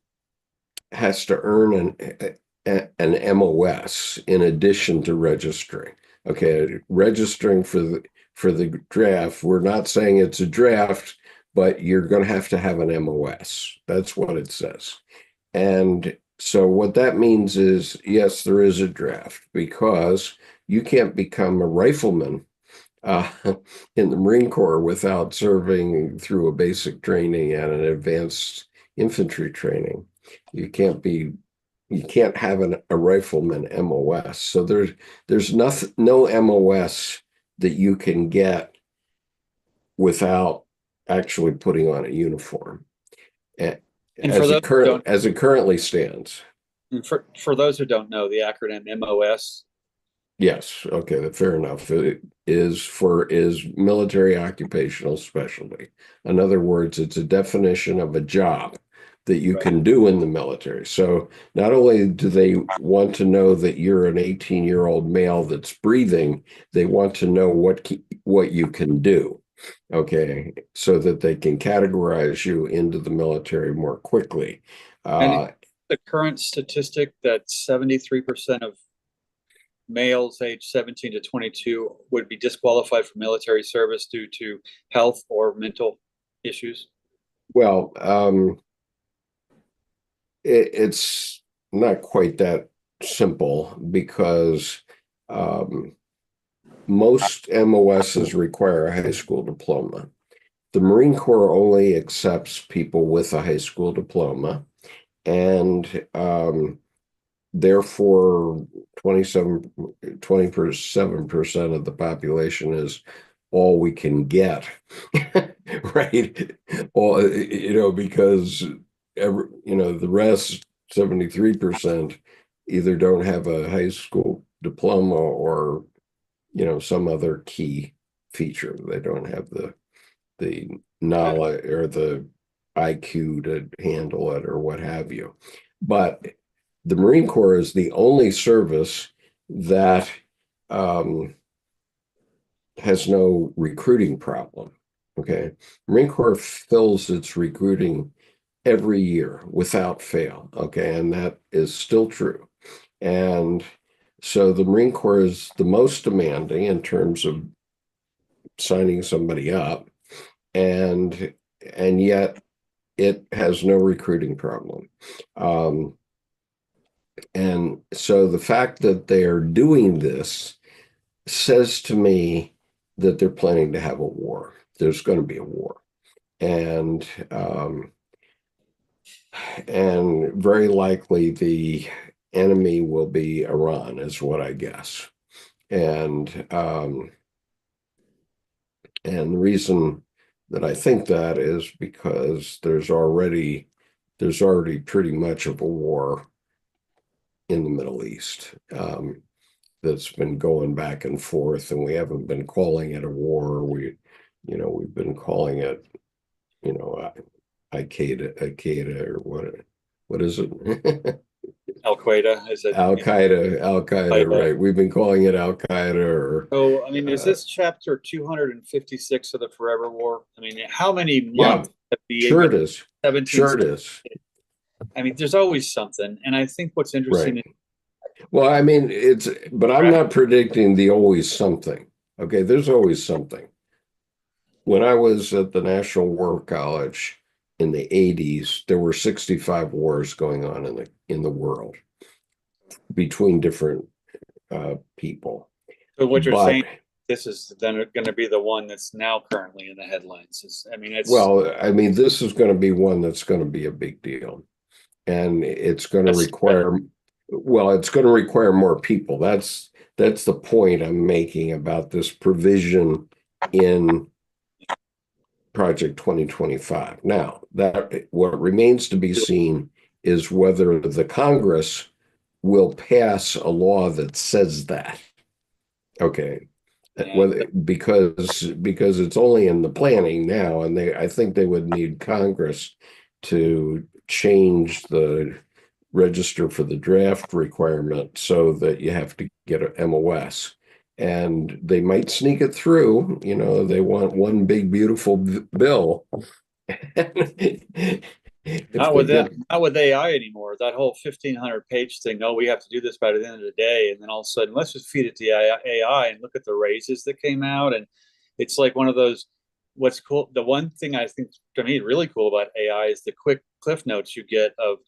has to earn an MOS in addition to registering. Okay, registering for the draft. We're not saying it's a draft, but you're going to have an MOS. That's what it says. And so what that means is, yes, there is a draft, because you can't become a rifleman uh, in the Marine Corps without serving through a basic training and an advanced infantry training. You can't be, you can't have a rifleman MOS. So there's nothing, no MOS that you can get without actually putting on a uniform. And for those who don't, As it currently stands. for those who don't know, the acronym MOS. Yes, okay, fair enough. It is military occupational specialty. In other words, it's a definition of a job that you Right. can do in the military. So not only do they want to know that you're an 18-year-old male that's breathing, they want to know what you can do. Okay, so that they can categorize you into the military more quickly. And Uh, the current statistic that 73% of males aged 17 to 22 would be disqualified from military service due to health or mental issues. well, it's not quite that simple, because um, most MOSs require a high school diploma. The Marine Corps only accepts people with a high school diploma, and therefore 27% of the population is all we can get. Right? All, because the rest, 73%, either don't have a high school diploma or some other key feature. They don't have the knowledge or the IQ to handle it or what have you. But the Marine Corps is the only service that um, has no recruiting problem. Okay. Marine Corps fills its recruiting every year without fail. Okay. And that is still true. And so the Marine Corps is the most demanding in terms of signing somebody up. And yet it has no recruiting problem. Um, and so the fact that they are doing this says to me that they're planning to have a war. There's going to be a war. And and very likely the enemy will be Iran, is what I guess. And and the reason that I think that is because there's already pretty much of a war in the Middle East, that's been going back and forth, and we haven't been calling it a war. We've been calling it, you know, Al Qaeda, or what is it? Al Qaeda, is it? Al Qaeda, right? We've been calling it Al Qaeda, or So, I mean, is this chapter 256 of the Forever War? I mean, how many yeah, months have the sure it is. 17? Sure it is. I mean, there's always something. And I think what's interesting Right. is Well, I mean, but I'm not predicting the always something. Okay, there's always something. When I was at the National War College in the 80s, there were 65 wars going on in the world between different people. so what you're But saying, this is then going to be the one that's now currently in the headlines. I mean, it's well, I mean, this is going to be one that's going to be a big deal, and it's going to that's require, well, it's going to require more people. That's the point I'm making about this provision in Project 2025. Now, that what remains to be seen is whether the Congress will pass a law that says that. Okay. yeah, Whether because it's only in the planning now, and I think they would need Congress to change the register for the draft requirement so that you have to get an MOS. And they might sneak it through. They want one big, beautiful bill. If not they with that, get, not with AI anymore. That whole 1,500-page thing. Oh, we have to do this by the end of the day, and then all of a sudden, let's just feed it to AI and look at the raises that came out. And it's like one of those. What's cool? The one thing I think to me really cool about AI is the quick cliff notes you get of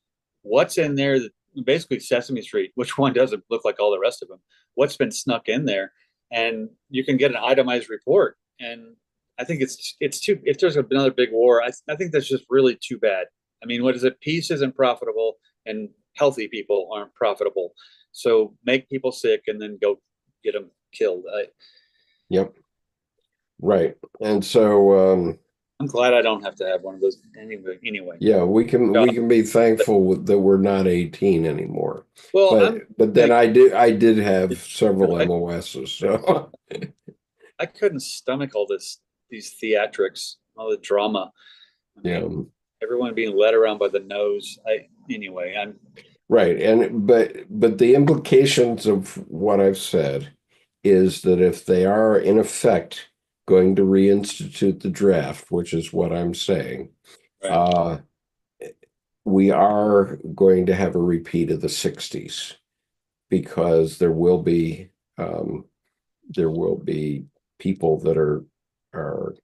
what's in there. That basically Sesame Street. Which one doesn't look like all the rest of them? What's been snuck in there, and you can get an itemized report. And I think it's too. If there's another big war, I think that's just really too bad. I mean, what is it? Peace isn't profitable, and healthy people aren't profitable. So make people sick and then go get them killed. yep, right. And so, I'm glad I don't have to have one of those anyway. Anyway, yeah, we can be thankful that we're not 18 anymore. well, But then I did have several MOSs. So I couldn't stomach all these theatrics, all the drama. I yeah, mean, everyone being led around by the nose. Anyway, I'm right. But the implications of what I've said is that if they are in effect going to reinstitute the draft, which is what I'm saying, right. uh, we are going to have a repeat of the 60s, because um, there will be people that are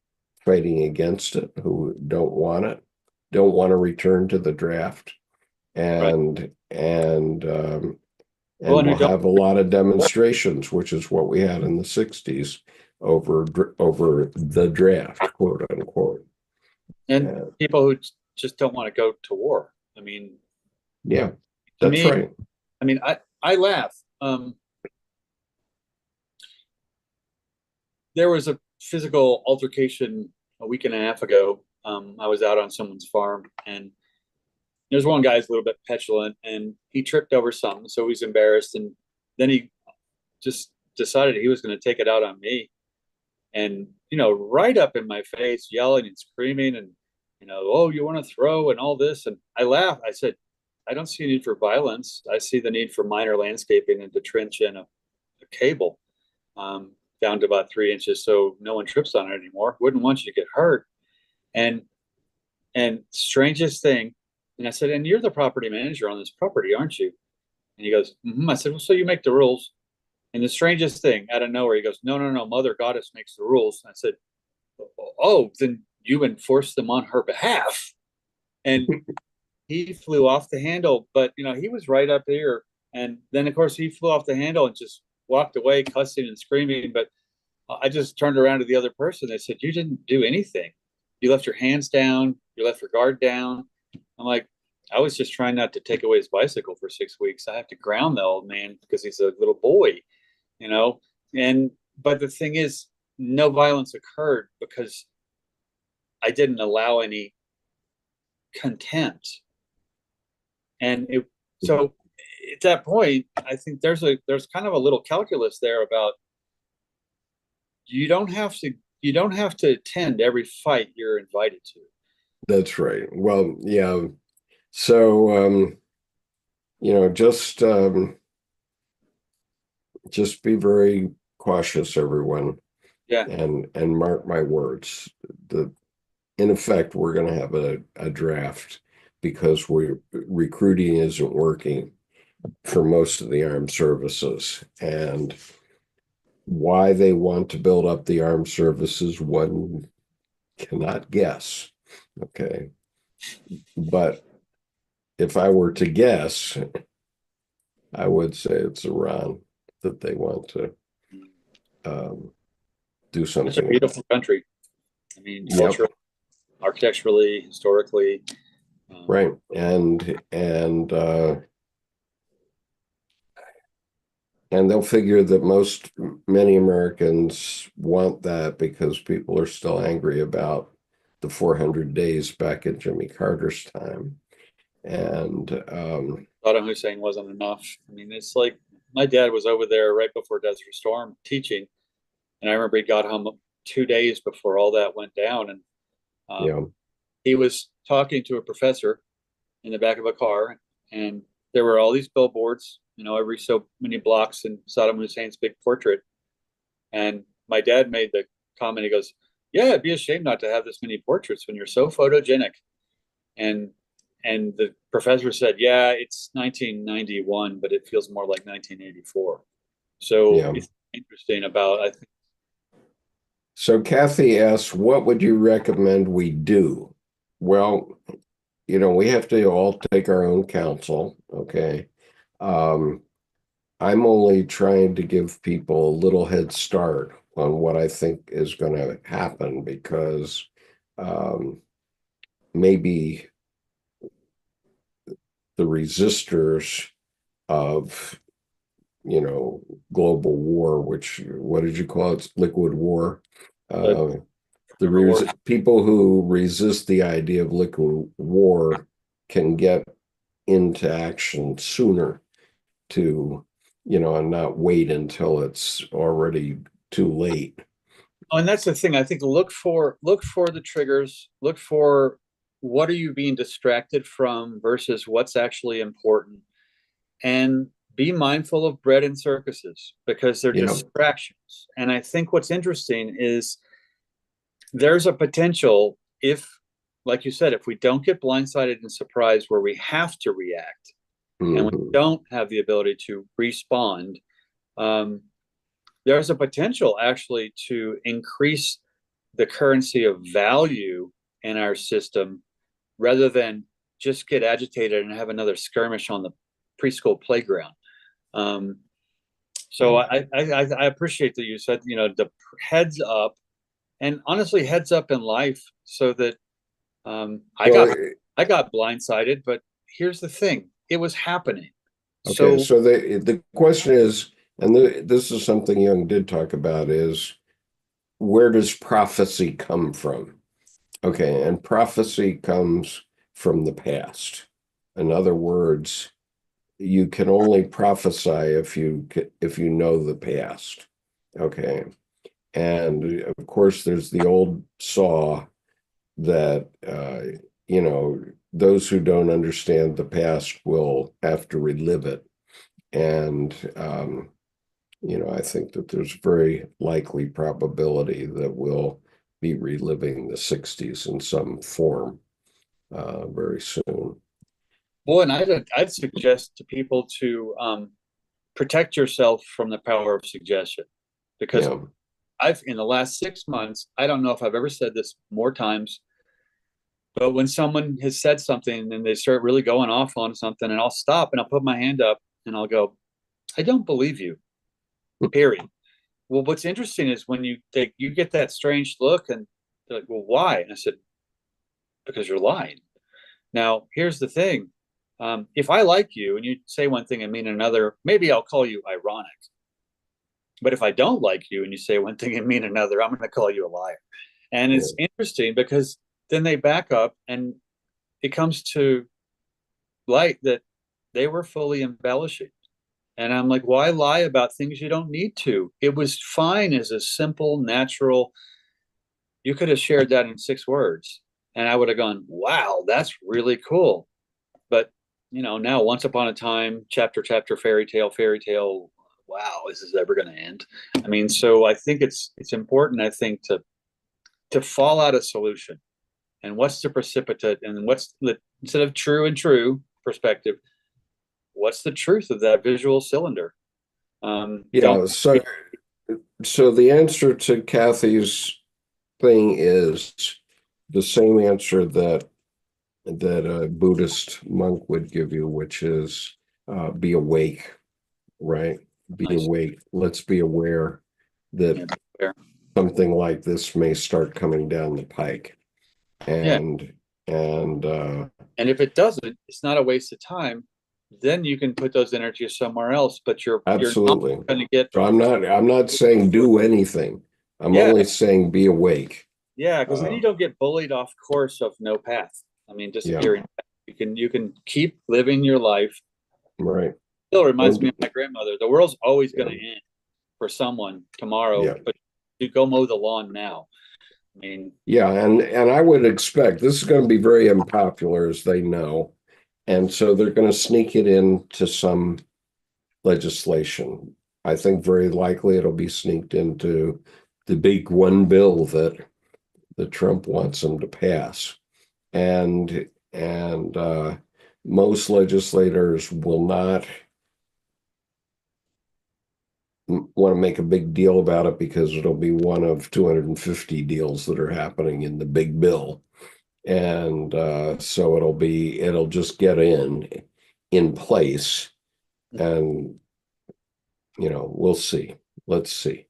fighting against it, who don't want to return to the draft, Right. and Well, and and who we'll don't, have a lot of demonstrations, which is what we had in the 60s over the draft, quote unquote. and Uh, people who just don't want to go to war. I mean, yeah, to that's me, right. I mean, I laugh. There was a physical altercation a week and a half ago. I was out on someone's farm, and there's one guy who's a little bit petulant, and he tripped over something, so he's embarrassed, and then he just decided he was going to take it out on me, and right up in my face, yelling and screaming, and oh, you want to throw and all this, and I laughed. I said, I don't see a need for violence. I see the need for minor landscaping and to trench in a cable. down to about 3 inches, so no one trips on it anymore. Wouldn't want you to get hurt. And strangest thing, and I said, and you're the property manager on this property, aren't you? And he goes, I said, well, so you make the rules. And the strangest thing, out of nowhere, he goes, no, no, no, Mother Goddess makes the rules. And I said, oh, then you enforce them on her behalf. And he flew off the handle, but he was right up here. And then of course he flew off the handle and just walked away, cussing and screaming. But I just turned around to the other person. They said, you didn't do anything. You left your hands down. You left your guard down. I'm like, I was just trying not to take away his bicycle for 6 weeks. I have to ground the old man because he's a little boy, but the thing is, no violence occurred because I didn't allow any contempt. And so at that point, I think there's kind of a little calculus there about you don't have to attend every fight you're invited to. That's right. Well, yeah. So, just be very cautious, everyone. Yeah. And mark my words. In effect, we're going to have a draft because recruiting isn't working for most of the armed services. And why they want to build up the armed services, one cannot guess. Okay. But if I were to guess, I would say it's Iran that they want to do something. It's a beautiful country. I mean, Yep. culturally, architecturally, historically. Right. And they'll figure that many Americans want that because people are still angry about the 400 days back in Jimmy Carter's time. And Saddam Hussein wasn't enough. I mean, it's like my dad was over there right before Desert Storm teaching. And I remember he got home 2 days before all that went down. And he was talking to a professor in the back of a car. And there were all these billboards, every so many blocks in Saddam Hussein's big portrait. And my dad made the comment, he goes, yeah, it'd be a shame not to have this many portraits when you're so photogenic. And the professor said, yeah, it's 1991, but it feels more like 1984. So it's interesting about, I think. So Kathy asks, what would you recommend we do? Well, we have to all take our own counsel. Okay. I'm only trying to give people a little head start on what I think is going to happen because maybe the resistors of, global war, which, what did you call it? Liquid war. People who resist the idea of liquid war can get into action sooner to, and not wait until it's already too late. Oh, and that's the thing. I think look for the triggers, look for what are you being distracted from versus what's actually important. And be mindful of bread and circuses because they're distractions. And I think what's interesting is there's a potential if, like you said, if we don't get blindsided and surprised where we have to react and we don't have the ability to respond, there's a potential actually to increase the currency of value in our system rather than just get agitated and have another skirmish on the preschool playground. So I appreciate that you said, the heads up, and honestly, heads up in life so that I got blindsided, but here's the thing, it was happening. Okay, so the question is, and this is something Jung did talk about, is where does prophecy come from? Okay, and prophecy comes from the past. In other words, you can only prophesy if you know the past. Okay, and of course there's the old saw that those who don't understand the past will have to relive it. And I think that there's very likely probability that we'll be reliving the 60s in some form very soon. Well, and I'd suggest to people to protect yourself from the power of suggestion, because Yeah, I've in the last 6 months, I don't know if I've ever said this more times, but when someone has said something and they start really going off on something, and I'll stop and I'll put my hand up and I'll go, I don't believe you, period. Well, what's interesting is when you get that strange look and they're like, well, why? And I said, because you're lying. Now, here's the thing. If I like you and you say one thing and mean another, maybe I'll call you ironic. But if I don't like you and you say one thing and mean another, I'm going to call you a liar. And yeah, it's interesting because then they back up and it comes to light that they were fully embellishing. And I'm like, why lie about things you don't need to? It was fine as a simple, natural, you could have shared that in 6 words. And I would have gone, wow, that's really cool. But, now once upon a time, chapter, fairy tale, wow, is this ever going to end? I mean, so I think it's important, I think, to fall out a solution. And what's the precipitate and what's the, instead of true and true perspective, what's the truth of that visual cylinder? Don't yeah. So the answer to Kathy's thing is the same answer that a Buddhist monk would give you, which is be awake, right? Be nice. awake. Let's be aware that Yeah, fair. something like this may start coming down the pike. Yeah. And And if it doesn't, it's not a waste of time. Then you can put those energies somewhere else, but you're not absolutely. going to get. So I'm not saying do anything. I'm Yeah, only saying be awake. yeah, because then Uh, you don't get bullied off course of no path. I mean, yeah, disappearing. You can keep living your life. right. Still reminds me Don't, of my grandmother. The world's always going yeah, to end for someone tomorrow, yeah. but you go mow the lawn now. I mean, Yeah, and I would expect this is going to be very unpopular, as they know, and so they're going to sneak it into some legislation. I think very likely it'll be sneaked into the big one bill that Trump wants them to pass, and most legislators will not want to make a big deal about it because it'll be one of 250 deals that are happening in the big bill. And so it'll just get in place, and we'll see. Let's see.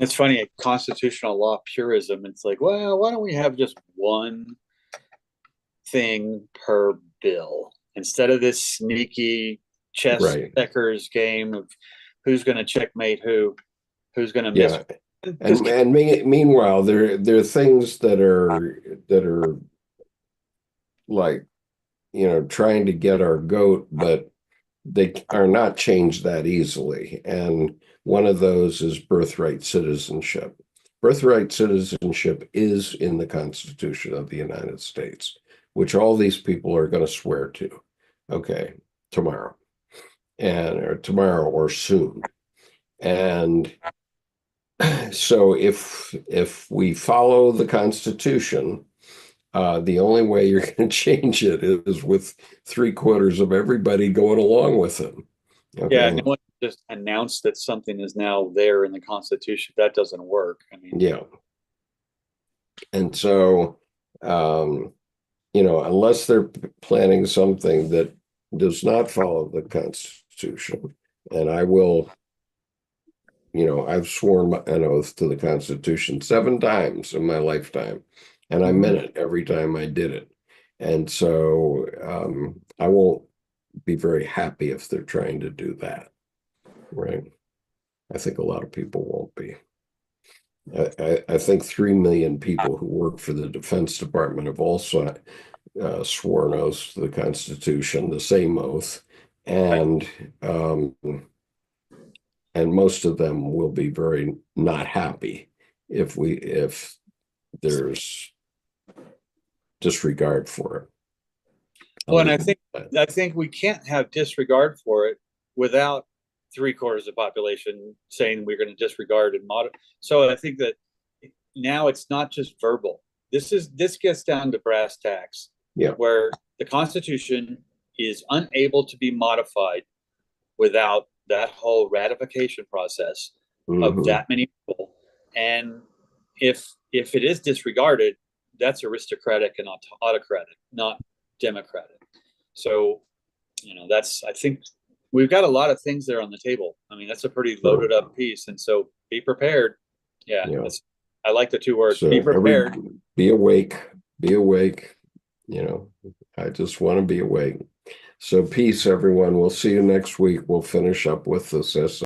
it's funny, constitutional law purism. It's like, well, why don't we have just one thing per bill instead of this sneaky chess Right. checkers game of who's going to checkmate who's going to miss. Yeah. Because Meanwhile, there are things that are like, trying to get our goat, but they are not changed that easily. And one of those is birthright citizenship. Birthright citizenship is in the Constitution of the United States, which all these people are going to swear to. Okay, tomorrow, or soon. And so if we follow the Constitution, the only way you're going to change it is with 3/4 of everybody going along with it. yeah, Okay. no one just announced that something is now there in the Constitution. That doesn't work. I mean, Yeah. And so, um, unless they're planning something that does not follow the Constitution, and I've sworn an oath to the Constitution 7 times in my lifetime, and I meant it every time I did it. And so, I won't be very happy if they're trying to do that, right? I think a lot of people won't be. I think 3 million people who work for the Defense Department have also sworn oaths to the Constitution, the same oath, and um, and most of them will be very not happy if there's disregard for it. I'll well, and leave I it think at that. I think we can't have disregard for it without 3/4 of the population saying we're going to disregard and modify. So I think that now it's not just verbal. This gets down to brass tacks, Yeah. where the Constitution is unable to be modified without that whole ratification process of that many people. And if it is disregarded, that's aristocratic and autocratic, not democratic. So, I think we've got a lot of things there on the table. I mean, that's a pretty loaded up piece. And so be prepared. Yeah. I like the 2 words, So be prepared. be awake, I just want to be awake. So peace, everyone. We'll see you next week. We'll finish up with this essay.